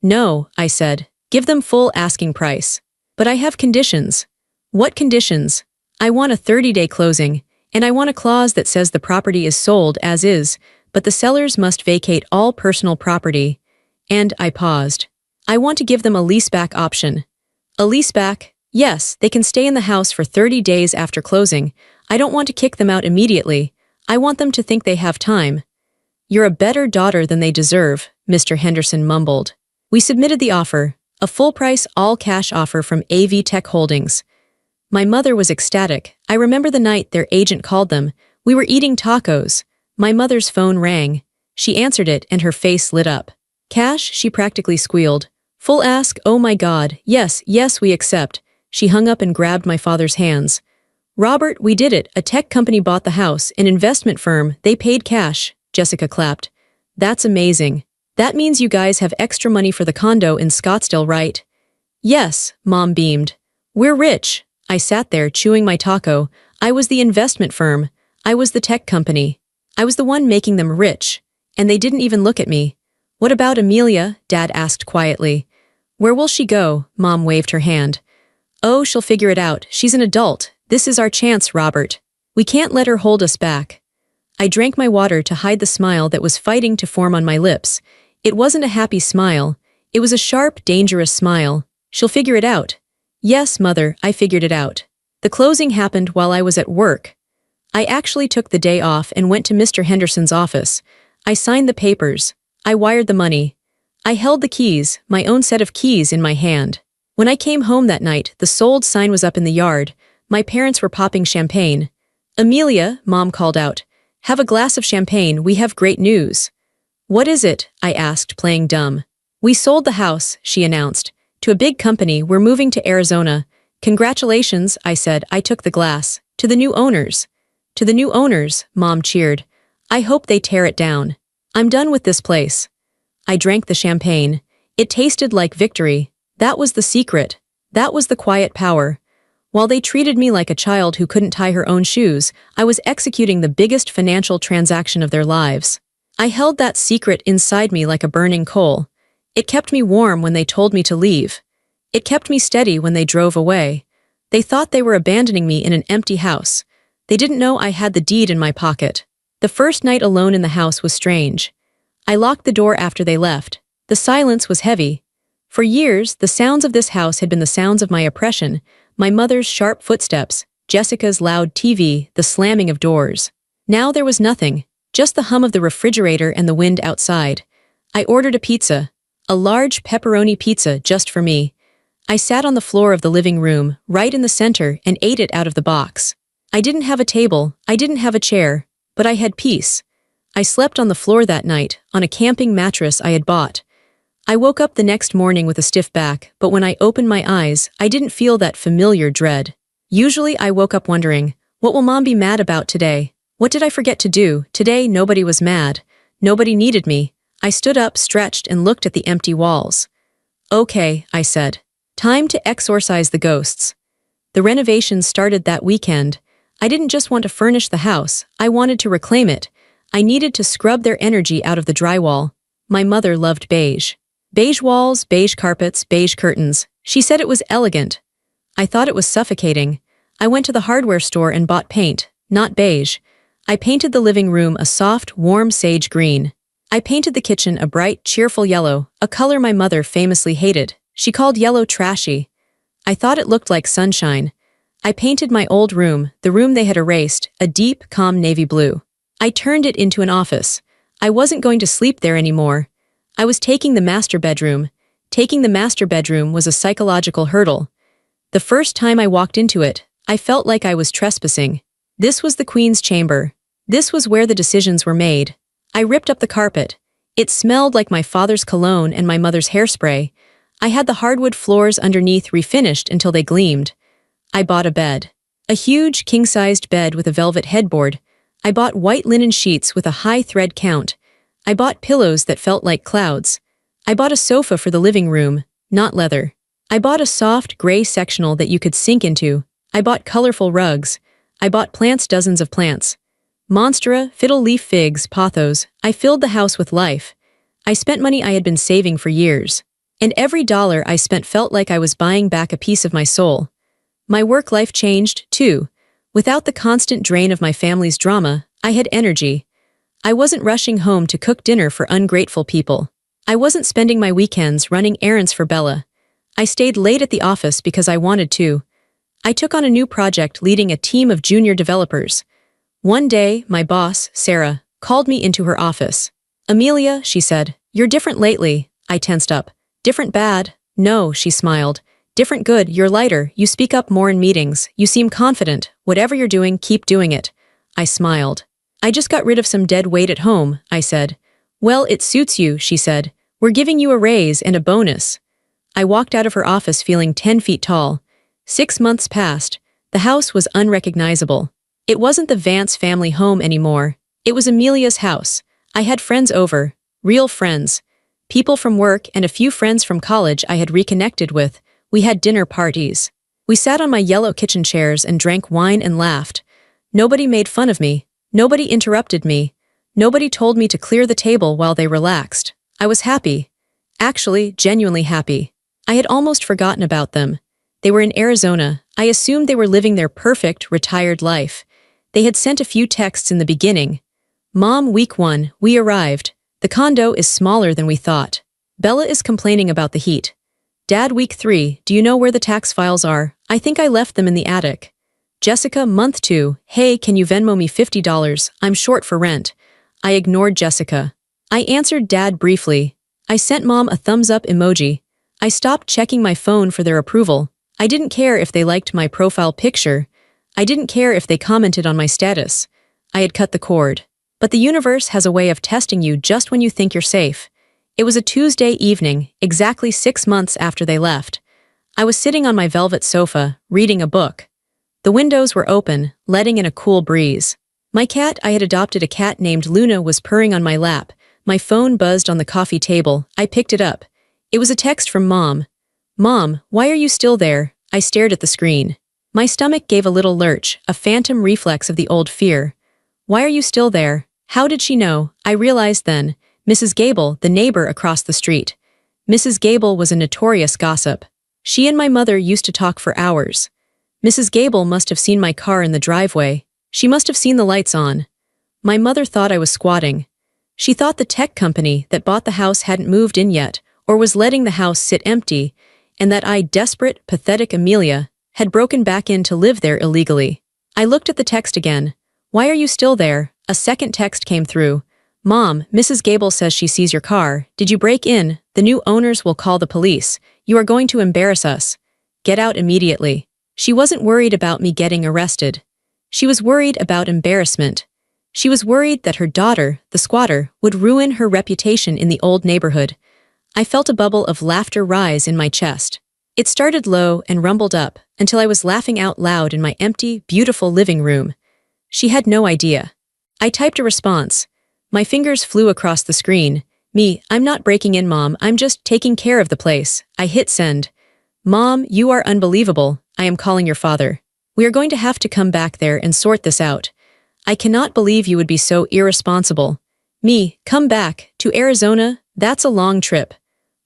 Speaker 1: No, I said. Give them full asking price. But I have conditions. What conditions? I want a 30-day closing, and I want a clause that says the property is sold as is, but the sellers must vacate all personal property. And I paused. I want to give them a leaseback option. A leaseback? Yes, they can stay in the house for 30 days after closing. I don't want to kick them out immediately. I want them to think they have time. You're a better daughter than they deserve, Mr. Henderson mumbled. We submitted the offer, a full-price, all-cash offer from AV Tech Holdings. My mother was ecstatic. I remember the night their agent called them. We were eating tacos. My mother's phone rang. She answered it and her face lit up. Cash, she practically squealed. Full ask, oh my God, yes, yes, we accept. She hung up and grabbed my father's hands. Robert, we did it. A tech company bought the house, an investment firm. They paid cash. Jessica clapped. That's amazing. That means you guys have extra money for the condo in Scottsdale, right? Yes, Mom beamed. We're rich. I sat there chewing my taco. I was the investment firm. I was the tech company. I was the one making them rich. And they didn't even look at me. What about Amelia? Dad asked quietly. Where will she go? Mom waved her hand. Oh, she'll figure it out. She's an adult. This is our chance, Robert. We can't let her hold us back. I drank my water to hide the smile that was fighting to form on my lips. It wasn't a happy smile. It was a sharp, dangerous smile. She'll figure it out. Yes, Mother, I figured it out. The closing happened while I was at work. I actually took the day off and went to Mr. Henderson's office. I signed the papers. I wired the money. I held the keys, my own set of keys, in my hand. When I came home that night, the sold sign was up in the yard. My parents were popping champagne. Amelia, Mom called out. Have a glass of champagne, we have great news. What is it? I asked, playing dumb. We sold the house, she announced. To a big company, we're moving to Arizona. Congratulations, I said. I took the glass. To the new owners. To the new owners, Mom cheered. I hope they tear it down. I'm done with this place. I drank the champagne. It tasted like victory. That was the secret. That was the quiet power. While they treated me like a child who couldn't tie her own shoes, I was executing the biggest financial transaction of their lives. I held that secret inside me like a burning coal. It kept me warm when they told me to leave. It kept me steady when they drove away. They thought they were abandoning me in an empty house. They didn't know I had the deed in my pocket. The first night alone in the house was strange. I locked the door after they left. The silence was heavy. For years, the sounds of this house had been the sounds of my oppression, my mother's sharp footsteps, Jessica's loud TV, the slamming of doors. Now there was nothing, just the hum of the refrigerator and the wind outside. I ordered a pizza, a large pepperoni pizza just for me. I sat on the floor of the living room, right in the center, and ate it out of the box. I didn't have a table, I didn't have a chair, but I had peace. I slept on the floor that night, on a camping mattress I had bought. I woke up the next morning with a stiff back, but when I opened my eyes, I didn't feel that familiar dread. Usually I woke up wondering, what will Mom be mad about today? What did I forget to do? Today nobody was mad. Nobody needed me. I stood up, stretched, and looked at the empty walls. Okay, I said. Time to exorcise the ghosts. The renovations started that weekend. I didn't just want to furnish the house, I wanted to reclaim it. I needed to scrub their energy out of the drywall. My mother loved beige. Beige walls, beige carpets, beige curtains. She said it was elegant. I thought it was suffocating. I went to the hardware store and bought paint, not beige. I painted the living room a soft, warm sage green. I painted the kitchen a bright, cheerful yellow, a color my mother famously hated. She called yellow trashy. I thought it looked like sunshine. I painted my old room, the room they had erased, a deep, calm navy blue. I turned it into an office. I wasn't going to sleep there anymore. I was taking the master bedroom. Taking the master bedroom was a psychological hurdle. The first time I walked into it, I felt like I was trespassing. This was the Queen's chamber. This was where the decisions were made. I ripped up the carpet. It smelled like my father's cologne and my mother's hairspray. I had the hardwood floors underneath refinished until they gleamed. I bought a bed. A huge, king-sized bed with a velvet headboard. I bought white linen sheets with a high thread count. I bought pillows that felt like clouds. I bought a sofa for the living room, not leather. I bought a soft, gray sectional that you could sink into. I bought colorful rugs. I bought plants, dozens of plants. Monstera, fiddle leaf figs, pothos. I filled the house with life. I spent money I had been saving for years. And every dollar I spent felt like I was buying back a piece of my soul. My work life changed, too. Without the constant drain of my family's drama, I had energy. I wasn't rushing home to cook dinner for ungrateful people. I wasn't spending my weekends running errands for Bella. I stayed late at the office because I wanted to. I took on a new project leading a team of junior developers. One day, my boss, Sarah, called me into her office. "Amelia," she said, "you're different lately." I tensed up. "Different bad?" "No," she smiled. "Different good, you're lighter, you speak up more in meetings, you seem confident. Whatever you're doing, keep doing it." I smiled. "I just got rid of some dead weight at home," I said. "Well, it suits you," she said. "We're giving you a raise and a bonus." I walked out of her office feeling 10 feet tall. 6 months passed. The house was unrecognizable. It wasn't the Vance family home anymore. It was Amelia's house. I had friends over, real friends. People from work and a few friends from college I had reconnected with. We had dinner parties. We sat on my yellow kitchen chairs and drank wine and laughed. Nobody made fun of me. Nobody interrupted me. Nobody told me to clear the table while they relaxed. I was happy. Actually, genuinely happy. I had almost forgotten about them. They were in Arizona. I assumed they were living their perfect, retired life. They had sent a few texts in the beginning. "Mom, week 1, we arrived. The condo is smaller than we thought. Bella is complaining about the heat. Dad, week 3, do you know where the tax files are? I think I left them in the attic. Jessica, month 2, hey, can you Venmo me $50? I'm short for rent." I ignored Jessica. I answered Dad briefly. I sent Mom a thumbs-up emoji. I stopped checking my phone for their approval. I didn't care if they liked my profile picture. I didn't care if they commented on my status. I had cut the cord. But the universe has a way of testing you just when you think you're safe. It was a Tuesday evening, exactly 6 months after they left. I was sitting on my velvet sofa, reading a book. The windows were open, letting in a cool breeze. My cat, I had adopted a cat named Luna, was purring on my lap. My phone buzzed on the coffee table. I picked it up. It was a text from Mom. "Mom, why are you still there?" I stared at the screen. My stomach gave a little lurch, a phantom reflex of the old fear. "Why are you still there?" How did she know? I realized then. Mrs. Gable, the neighbor across the street. Mrs. Gable was a notorious gossip. She and my mother used to talk for hours. Mrs. Gable must have seen my car in the driveway. She must have seen the lights on. My mother thought I was squatting. She thought the tech company that bought the house hadn't moved in yet, or was letting the house sit empty, and that I, desperate, pathetic Amelia, had broken back in to live there illegally. I looked at the text again. "Why are you still there?" A second text came through. "Mom, Mrs. Gable says she sees your car. Did you break in? The new owners will call the police. You are going to embarrass us. Get out immediately." She wasn't worried about me getting arrested. She was worried about embarrassment. She was worried that her daughter, the squatter, would ruin her reputation in the old neighborhood. I felt a bubble of laughter rise in my chest. It started low and rumbled up until I was laughing out loud in my empty, beautiful living room. She had no idea. I typed a response. My fingers flew across the screen. I'm not breaking in, Mom, I'm just taking care of the place. I hit send. Mom, you are unbelievable. I am calling your father. We are going to have to come back there and sort this out. I cannot believe you would be so irresponsible. Come back to Arizona? That's a long trip.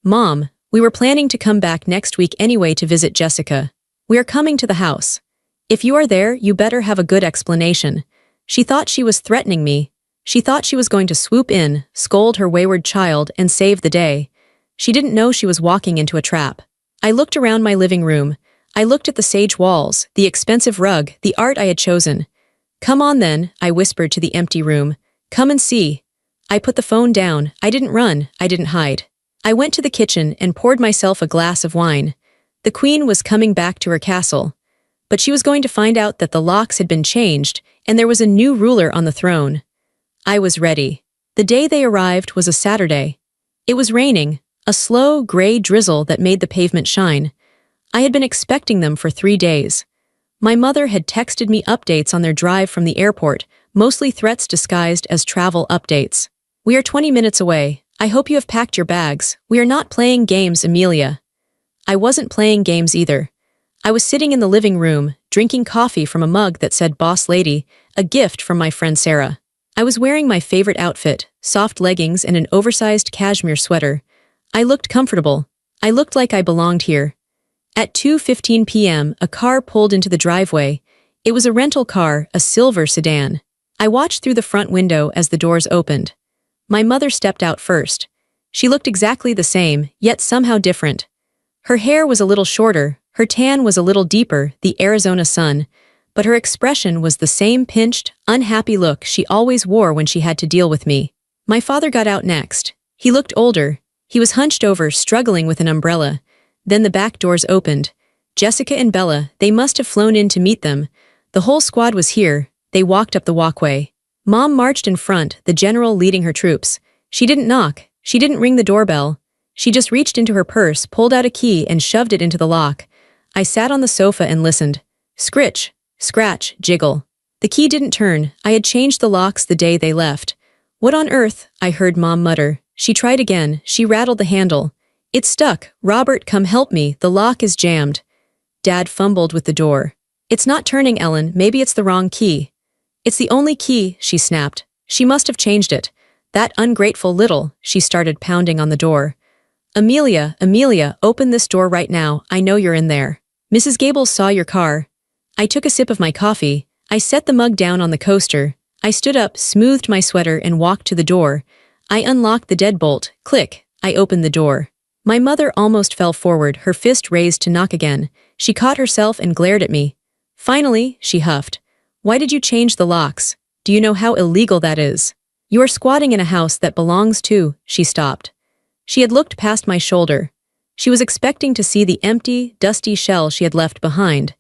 Speaker 1: Mom, we were planning to come back next week anyway to visit Jessica. We are coming to the house. If you are there, you better have a good explanation. She thought she was threatening me. She thought she was going to swoop in, scold her wayward child, and save the day. She didn't know she was walking into a trap. I looked around my living room. I looked at the sage walls, the expensive rug, the art I had chosen. Come on then, I whispered to the empty room. Come and see. I put the phone down. I didn't run. I didn't hide. I went to the kitchen and poured myself a glass of wine. The queen was coming back to her castle. But she was going to find out that the locks had been changed and there was a new ruler on the throne. I was ready. The day they arrived was a Saturday. It was raining, a slow, gray drizzle that made the pavement shine. I had been expecting them for 3 days. My mother had texted me updates on their drive from the airport, mostly threats disguised as travel updates. We are 20 minutes away. I hope you have packed your bags. We are not playing games, Amelia. I wasn't playing games either. I was sitting in the living room, drinking coffee from a mug that said Boss Lady, a gift from my friend Sarah. I was wearing my favorite outfit, soft leggings and an oversized cashmere sweater. I looked comfortable. I looked like I belonged here. At 2:15 p.m., a car pulled into the driveway. It was a rental car, a silver sedan. I watched through the front window as the doors opened. My mother stepped out first. She looked exactly the same, yet somehow different. Her hair was a little shorter, her tan was a little deeper, the Arizona sun, but her expression was the same pinched, unhappy look she always wore when she had to deal with me. My father got out next. He looked older. He was hunched over, struggling with an umbrella. Then the back doors opened. Jessica and Bella, they must have flown in to meet them. The whole squad was here. They walked up the walkway. Mom marched in front, the general leading her troops. She didn't knock. She didn't ring the doorbell. She just reached into her purse, pulled out a key, and shoved it into the lock. I sat on the sofa and listened. Scritch, scratch, jiggle. The key didn't turn. I had changed the locks the day they left. What on earth? I heard Mom mutter. She tried again. She rattled the handle. It's stuck. Robert, come help me. The lock is jammed. Dad fumbled with the door. It's not turning, Ellen. Maybe it's the wrong key. It's the only key, she snapped. She must have changed it. That ungrateful little, she started pounding on the door. Amelia, open this door right now. I know you're in there. Mrs. Gables saw your car. I took a sip of my coffee. I set the mug down on the coaster. I stood up, smoothed my sweater, and walked to the door. I unlocked the deadbolt. Click. I opened the door. My mother almost fell forward, her fist raised to knock again. She caught herself and glared at me. Finally, she huffed. Why did you change the locks? Do you know how illegal that is? You are squatting in a house that belongs to. She stopped. She had looked past my shoulder. She was expecting to see the empty, dusty shell she had left behind.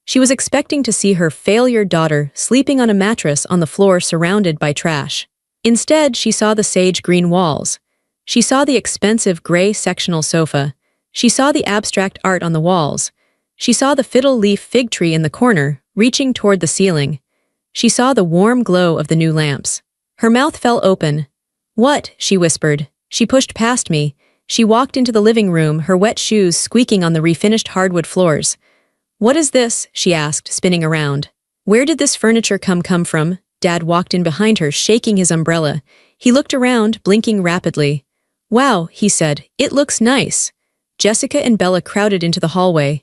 Speaker 1: She was expecting to see her failure daughter sleeping on a mattress on the floor surrounded by trash. Instead, she saw the sage green walls. She saw the expensive gray sectional sofa. She saw the abstract art on the walls. She saw the fiddle leaf fig tree in the corner, reaching toward the ceiling. She saw the warm glow of the new lamps. Her mouth fell open. What? She whispered. She pushed past me. She walked into the living room, her wet shoes squeaking on the refinished hardwood floors. What is this? She asked, spinning around. Where did this furniture come from? Dad walked in behind her, shaking his umbrella. He looked around, blinking rapidly. Wow, he said. It looks nice. Jessica and Bella crowded into the hallway.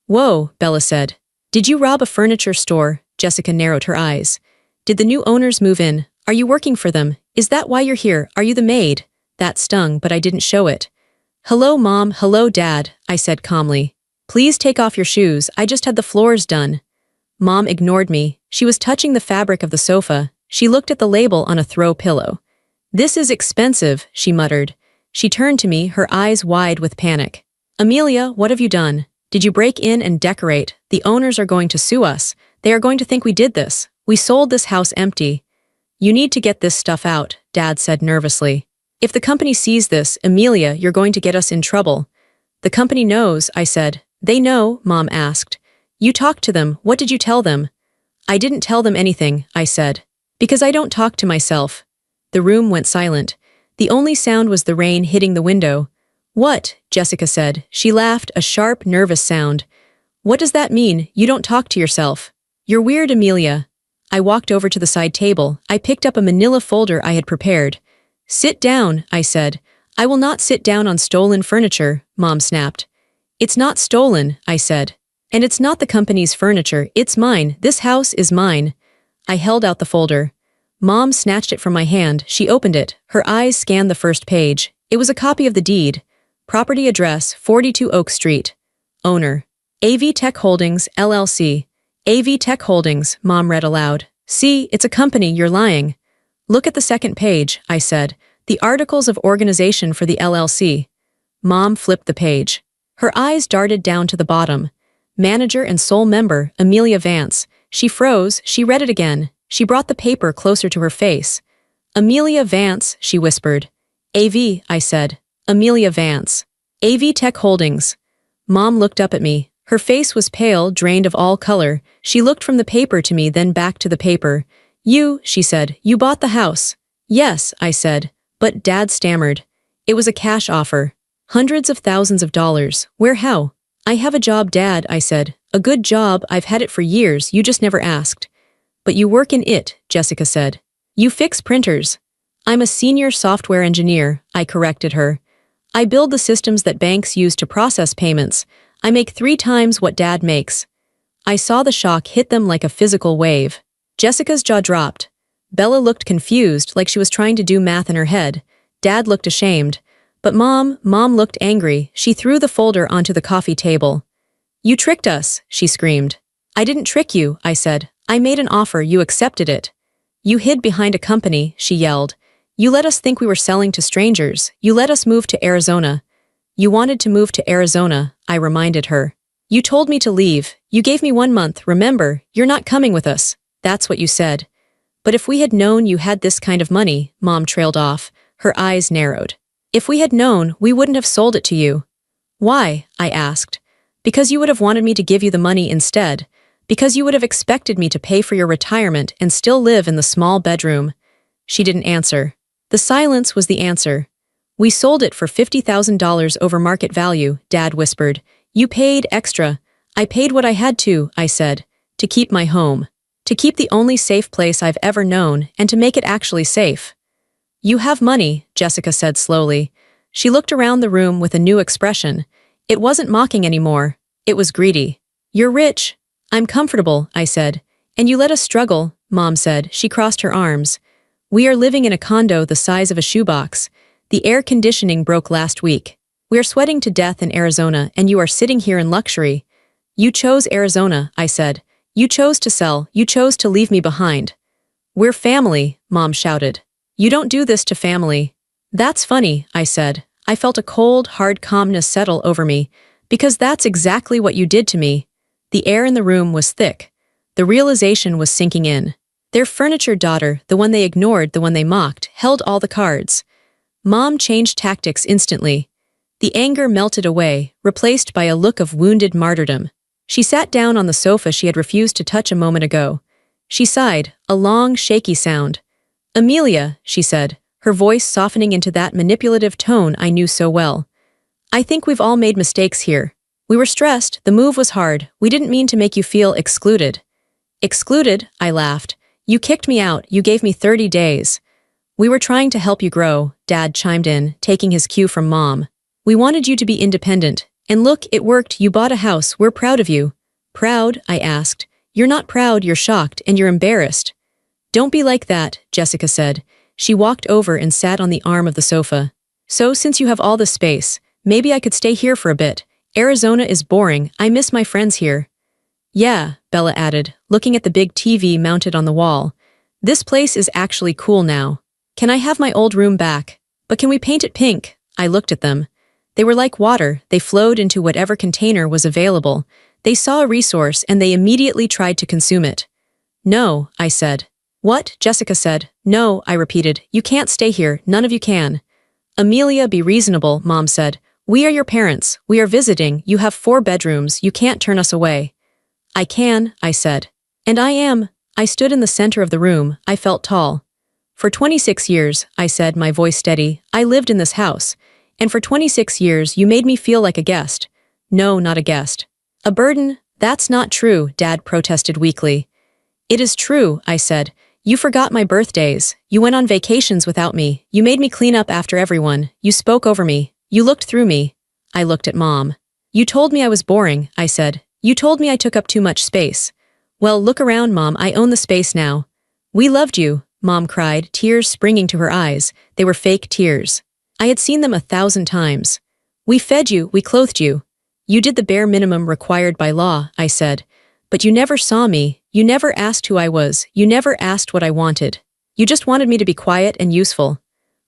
Speaker 1: Whoa, Bella said. Did you rob a furniture store? Jessica narrowed her eyes. Did the new owners move in? Are you working for them? Is that why you're here? Are you the maid? That stung, but I didn't show it. Hello, Mom. Hello, Dad, I said calmly. Please take off your shoes. I just had the floors done. Mom ignored me. She was touching the fabric of the sofa. She looked at the label on a throw pillow. This is expensive, she muttered. She turned to me, her eyes wide with panic. Amelia, what have you done? Did you break in and decorate? The owners are going to sue us. They are going to think we did this. We sold this house empty. You need to get this stuff out, Dad said nervously. If the company sees this, Amelia, you're going to get us in trouble. The company knows, I said. They know, Mom asked. You talked to them, what did you tell them? I didn't tell them anything, I said. Because I don't talk to myself. The room went silent. The only sound was the rain hitting the window. What? Jessica said. She laughed, a sharp, nervous sound. What does that mean, you don't talk to yourself? You're weird, Amelia. I walked over to the side table. I picked up a manila folder I had prepared. Sit down, I said. I will not sit down on stolen furniture, Mom snapped. It's not stolen, I said. And it's not the company's furniture, it's mine. This house is mine. I held out the folder. Mom snatched it from my hand. She opened it. Her eyes scanned the first page. It was a copy of the deed. Property address, 42 Oak Street. Owner, AV Tech Holdings, LLC. AV Tech Holdings, Mom read aloud. See, it's a company, you're lying. Look at the second page, I said. The articles of organization for the LLC. Mom flipped the page. Her eyes darted down to the bottom. Manager and sole member, Amelia Vance. She froze, she read it again. She brought the paper closer to her face. Amelia Vance, she whispered. AV, I said. Amelia Vance. AV Tech Holdings. Mom looked up at me. Her face was pale, drained of all color. She looked from the paper to me, then back to the paper. You, she said, you bought the house. Yes, I said. But Dad stammered. It was a cash offer. Hundreds of thousands of dollars. Where, how? I have a job, Dad, I said. A good job, I've had it for years, you just never asked. But you work in it, Jessica said. You fix printers. I'm a senior software engineer, I corrected her. I build the systems that banks use to process payments. I make 3 times what Dad makes. I saw the shock hit them like a physical wave. Jessica's jaw dropped. Bella looked confused, like she was trying to do math in her head. Dad looked ashamed. But Mom looked angry. She threw the folder onto the coffee table. You tricked us, she screamed. I didn't trick you, I said. I made an offer, you accepted it. You hid behind a company, she yelled. You let us think we were selling to strangers. You let us move to Arizona. You wanted to move to Arizona, I reminded her. You told me to leave. You gave me 1 month, remember? You're not coming with us. That's what you said. But if we had known you had this kind of money, Mom trailed off. Her eyes narrowed. If we had known, we wouldn't have sold it to you. Why? I asked. Because you would have wanted me to give you the money instead. Because you would have expected me to pay for your retirement and still live in the small bedroom. She didn't answer. The silence was the answer. We sold it for $50,000 over market value, Dad whispered. You paid extra. I paid what I had to, I said. To keep my home. To keep the only safe place I've ever known, and to make it actually safe. You have money, Jessica said slowly. She looked around the room with a new expression. It wasn't mocking anymore. It was greedy. You're rich. I'm comfortable, I said. And you let us struggle, Mom said. She crossed her arms. We are living in a condo the size of a shoebox. The air conditioning broke last week. We are sweating to death in Arizona, and you are sitting here in luxury. You chose Arizona, I said. You chose to sell. You chose to leave me behind. We're family, Mom shouted. You don't do this to family. That's funny, I said. I felt a cold, hard calmness settle over me, because that's exactly what you did to me. The air in the room was thick. The realization was sinking in. Their furniture daughter, the one they ignored, the one they mocked, held all the cards. Mom changed tactics instantly. The anger melted away, replaced by a look of wounded martyrdom. She sat down on the sofa she had refused to touch a moment ago. She sighed, a long, shaky sound. Amelia, she said, her voice softening into that manipulative tone I knew so well. I think we've all made mistakes here. We were stressed, the move was hard, we didn't mean to make you feel excluded. Excluded? I laughed. You kicked me out, you gave me 30 days. We were trying to help you grow, Dad chimed in, taking his cue from Mom. We wanted you to be independent. And look, it worked, you bought a house, we're proud of you. Proud? I asked. You're not proud, you're shocked, and you're embarrassed. Don't be like that, Jessica said. She walked over and sat on the arm of the sofa. So since you have all this space, maybe I could stay here for a bit. Arizona is boring, I miss my friends here. Yeah, Bella added, looking at the big TV mounted on the wall. This place is actually cool now. Can I have my old room back? But can we paint it pink? I looked at them. They were like water, they flowed into whatever container was available. They saw a resource and they immediately tried to consume it. No, I said. What? Jessica said. No, I repeated. You can't stay here, none of you can. Amelia, be reasonable, Mom said. We are your parents, we are visiting, you have 4 bedrooms, you can't turn us away. I can, I said. And I am. I stood in the center of the room, I felt tall. For 26 years, I said, my voice steady, I lived in this house. And for 26 years you made me feel like a guest. No, not a guest. A burden? That's not true, Dad protested weakly. It is true, I said. You forgot my birthdays, you went on vacations without me, you made me clean up after everyone, you spoke over me, you looked through me. I looked at Mom. You told me I was boring, I said. You told me I took up too much space. Well, look around, Mom, I own the space now. We loved you, Mom cried, tears springing to her eyes. They were fake tears. I had seen them 1,000 times. We fed you, we clothed you. You did the bare minimum required by law, I said. But you never saw me, you never asked who I was, you never asked what I wanted. You just wanted me to be quiet and useful.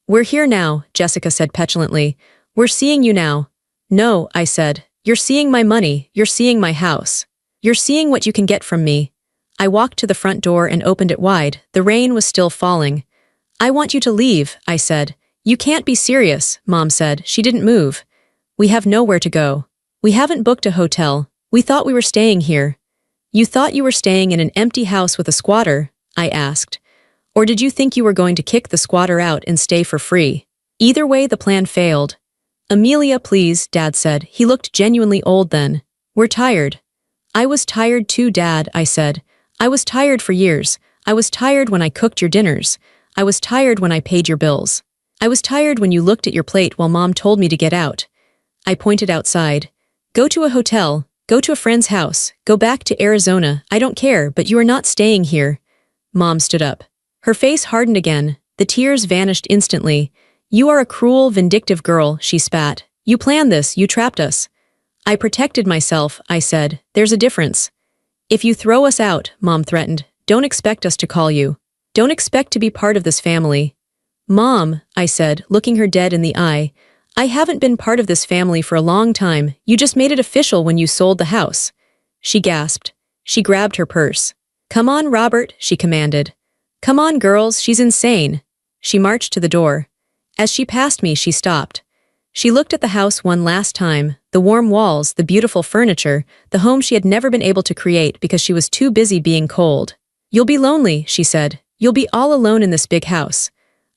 Speaker 1: We're here now, Jessica said petulantly. We're seeing you now. No, I said. You're seeing my money, you're seeing my house. You're seeing what you can get from me. I walked to the front door and opened it wide. The rain was still falling. I want you to leave, I said. You can't be serious, Mom said. She didn't move. We have nowhere to go. We haven't booked a hotel. We thought we were staying here. You thought you were staying in an empty house with a squatter? I asked. Or did you think you were going to kick the squatter out and stay for free? Either way, the plan failed. Amelia, please, Dad said. He looked genuinely old then. We're tired. I was tired too, Dad, I said. I was tired for years. I was tired when I cooked your dinners. I was tired when I paid your bills. I was tired when you looked at your plate while Mom told me to get out. I pointed outside. Go to a hotel. Go to a friend's house. Go back to Arizona. I don't care, but you are not staying here. Mom stood up. Her face hardened again. The tears vanished instantly. You are a cruel, vindictive girl, she spat. You planned this, you trapped us. I protected myself, I said. There's a difference. If you throw us out, Mom threatened, don't expect us to call you. Don't expect to be part of this family. Mom, I said, looking her dead in the eye, I haven't been part of this family for a long time. You just made it official when you sold the house. She gasped. She grabbed her purse. Come on, Robert, she commanded. Come on, girls, she's insane. She marched to the door. As she passed me, she stopped. She looked at the house one last time, the warm walls, the beautiful furniture, the home she had never been able to create because she was too busy being cold. You'll be lonely, she said. You'll be all alone in this big house.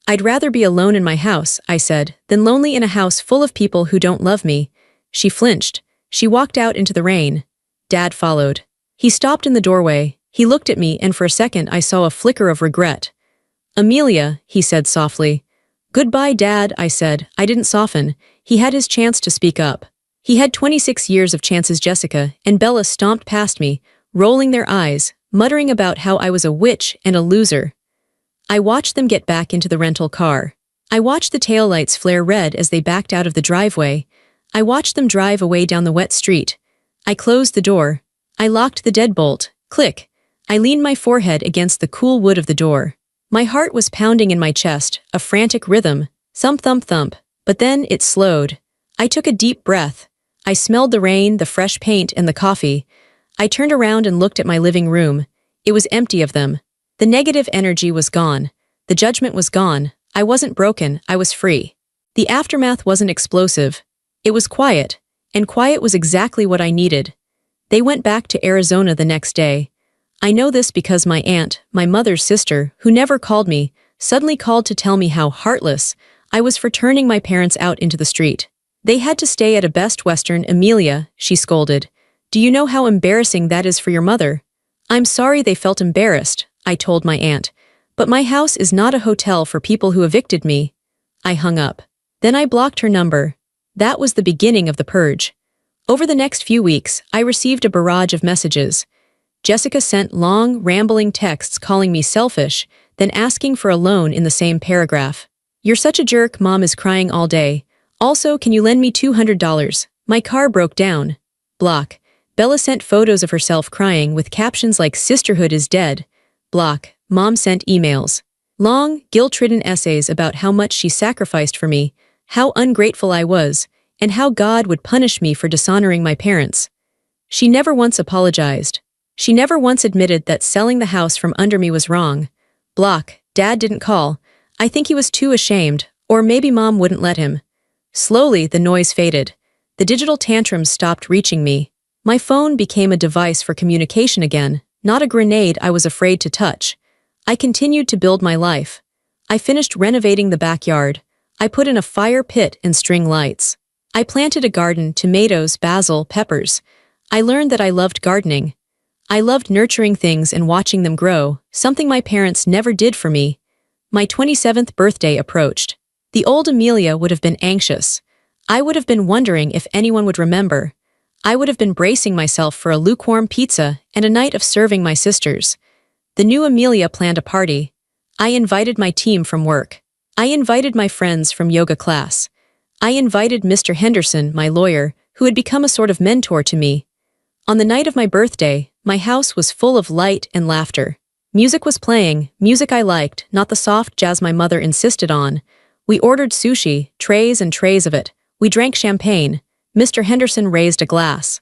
Speaker 1: I'd rather be alone in my house, I said, than lonely in a house full of people who don't love me. She flinched. She walked out into the rain. Dad followed. He stopped in the doorway. He looked at me, and for a second I saw a flicker of regret. Amelia, he said softly. Goodbye, Dad, I said. I didn't soften. He had his chance to speak up. He had 26 years of chances, Jessica, and Bella stomped past me, rolling their eyes, muttering about how I was a witch and a loser. I watched them get back into the rental car. I watched the taillights flare red as they backed out of the driveway. I watched them drive away down the wet street. I closed the door. I locked the deadbolt. Click. I leaned my forehead against the cool wood of the door. My heart was pounding in my chest, a frantic rhythm, thump thump thump, but then it slowed. I took a deep breath. I smelled the rain, the fresh paint, and the coffee. I turned around and looked at my living room. It was empty of them. The negative energy was gone. The judgment was gone. I wasn't broken, I was free. The aftermath wasn't explosive. It was quiet, and quiet was exactly what I needed. They went back to Arizona the next day. I know this because my aunt, my mother's sister, who never called me, suddenly called to tell me how heartless I was for turning my parents out into the street. They had to stay at a Best Western. Amelia, she scolded. Do you know how embarrassing that is for your mother? I'm sorry they felt embarrassed, I told my aunt. But my house is not a hotel for people who evicted me. I hung up. Then I blocked her number. That was the beginning of the purge. Over the next few weeks, I received a barrage of messages. Jessica sent long, rambling texts calling me selfish, then asking for a loan in the same paragraph. You're such a jerk, Mom is crying all day. Also, can you lend me $200? My car broke down. Block. Bella sent photos of herself crying with captions like sisterhood is dead. Block. Mom sent emails. Long, guilt-ridden essays about how much she sacrificed for me, how ungrateful I was, and how God would punish me for dishonoring my parents. She never once apologized. She never once admitted that selling the house from under me was wrong. Block. Dad didn't call. I think he was too ashamed, or maybe Mom wouldn't let him. Slowly, the noise faded. The digital tantrums stopped reaching me. My phone became a device for communication again, not a grenade I was afraid to touch. I continued to build my life. I finished renovating the backyard. I put in a fire pit and string lights. I planted a garden, tomatoes, basil, peppers. I learned that I loved gardening. I loved nurturing things and watching them grow, something my parents never did for me. My 27th birthday approached. The old Amelia would have been anxious. I would have been wondering if anyone would remember. I would have been bracing myself for a lukewarm pizza and a night of serving my sisters. The new Amelia planned a party. I invited my team from work. I invited my friends from yoga class. I invited Mr. Henderson, my lawyer, who had become a sort of mentor to me. On the night of my birthday, my house was full of light and laughter. Music was playing, music I liked, not the soft jazz my mother insisted on. We ordered sushi, trays and trays of it. We drank champagne. Mr. Henderson raised a glass.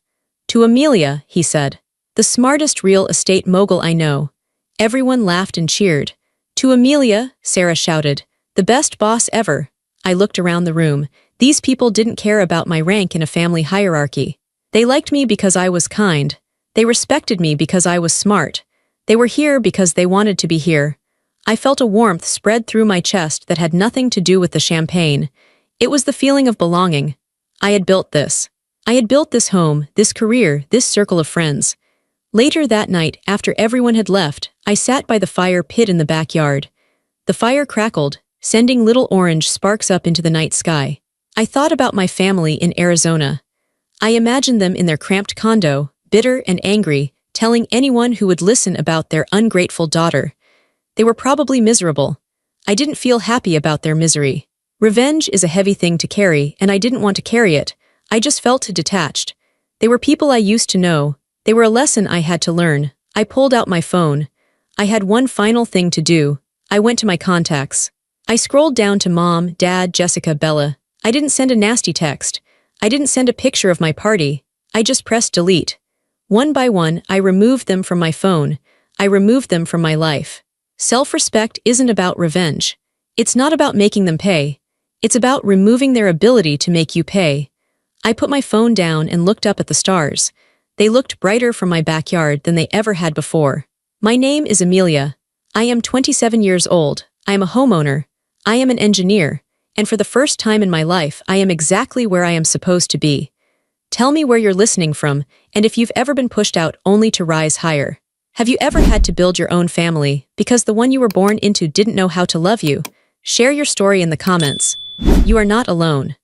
Speaker 1: To Amelia, he said, the smartest real estate mogul I know. Everyone laughed and cheered. To Amelia, Sarah shouted, the best boss ever. I looked around the room. These people didn't care about my rank in a family hierarchy. They liked me because I was kind. They respected me because I was smart. They were here because they wanted to be here. I felt a warmth spread through my chest that had nothing to do with the champagne. It was the feeling of belonging. I had built this. I had built this home, this career, this circle of friends. Later that night, after everyone had left, I sat by the fire pit in the backyard. The fire crackled, sending little orange sparks up into the night sky. I thought about my family in Arizona. I imagined them in their cramped condo, bitter and angry, telling anyone who would listen about their ungrateful daughter. They were probably miserable. I didn't feel happy about their misery. Revenge is a heavy thing to carry, and I didn't want to carry it. I just felt detached. They were people I used to know. They were a lesson I had to learn. I pulled out my phone. I had one final thing to do. I went to my contacts. I scrolled down to Mom, Dad, Jessica, Bella. I didn't send a nasty text. I didn't send a picture of my party. I just pressed delete. One by one, I removed them from my phone. I removed them from my life. Self-respect isn't about revenge. It's not about making them pay. It's about removing their ability to make you pay. I put my phone down and looked up at the stars. They looked brighter from my backyard than they ever had before. My name is Amelia. I am 27 years old. I am a homeowner. I am an engineer. And for the first time in my life, I am exactly where I am supposed to be. Tell me where you're listening from, and if you've ever been pushed out only to rise higher. Have you ever had to build your own family because the one you were born into didn't know how to love you? Share your story in the comments. You are not alone.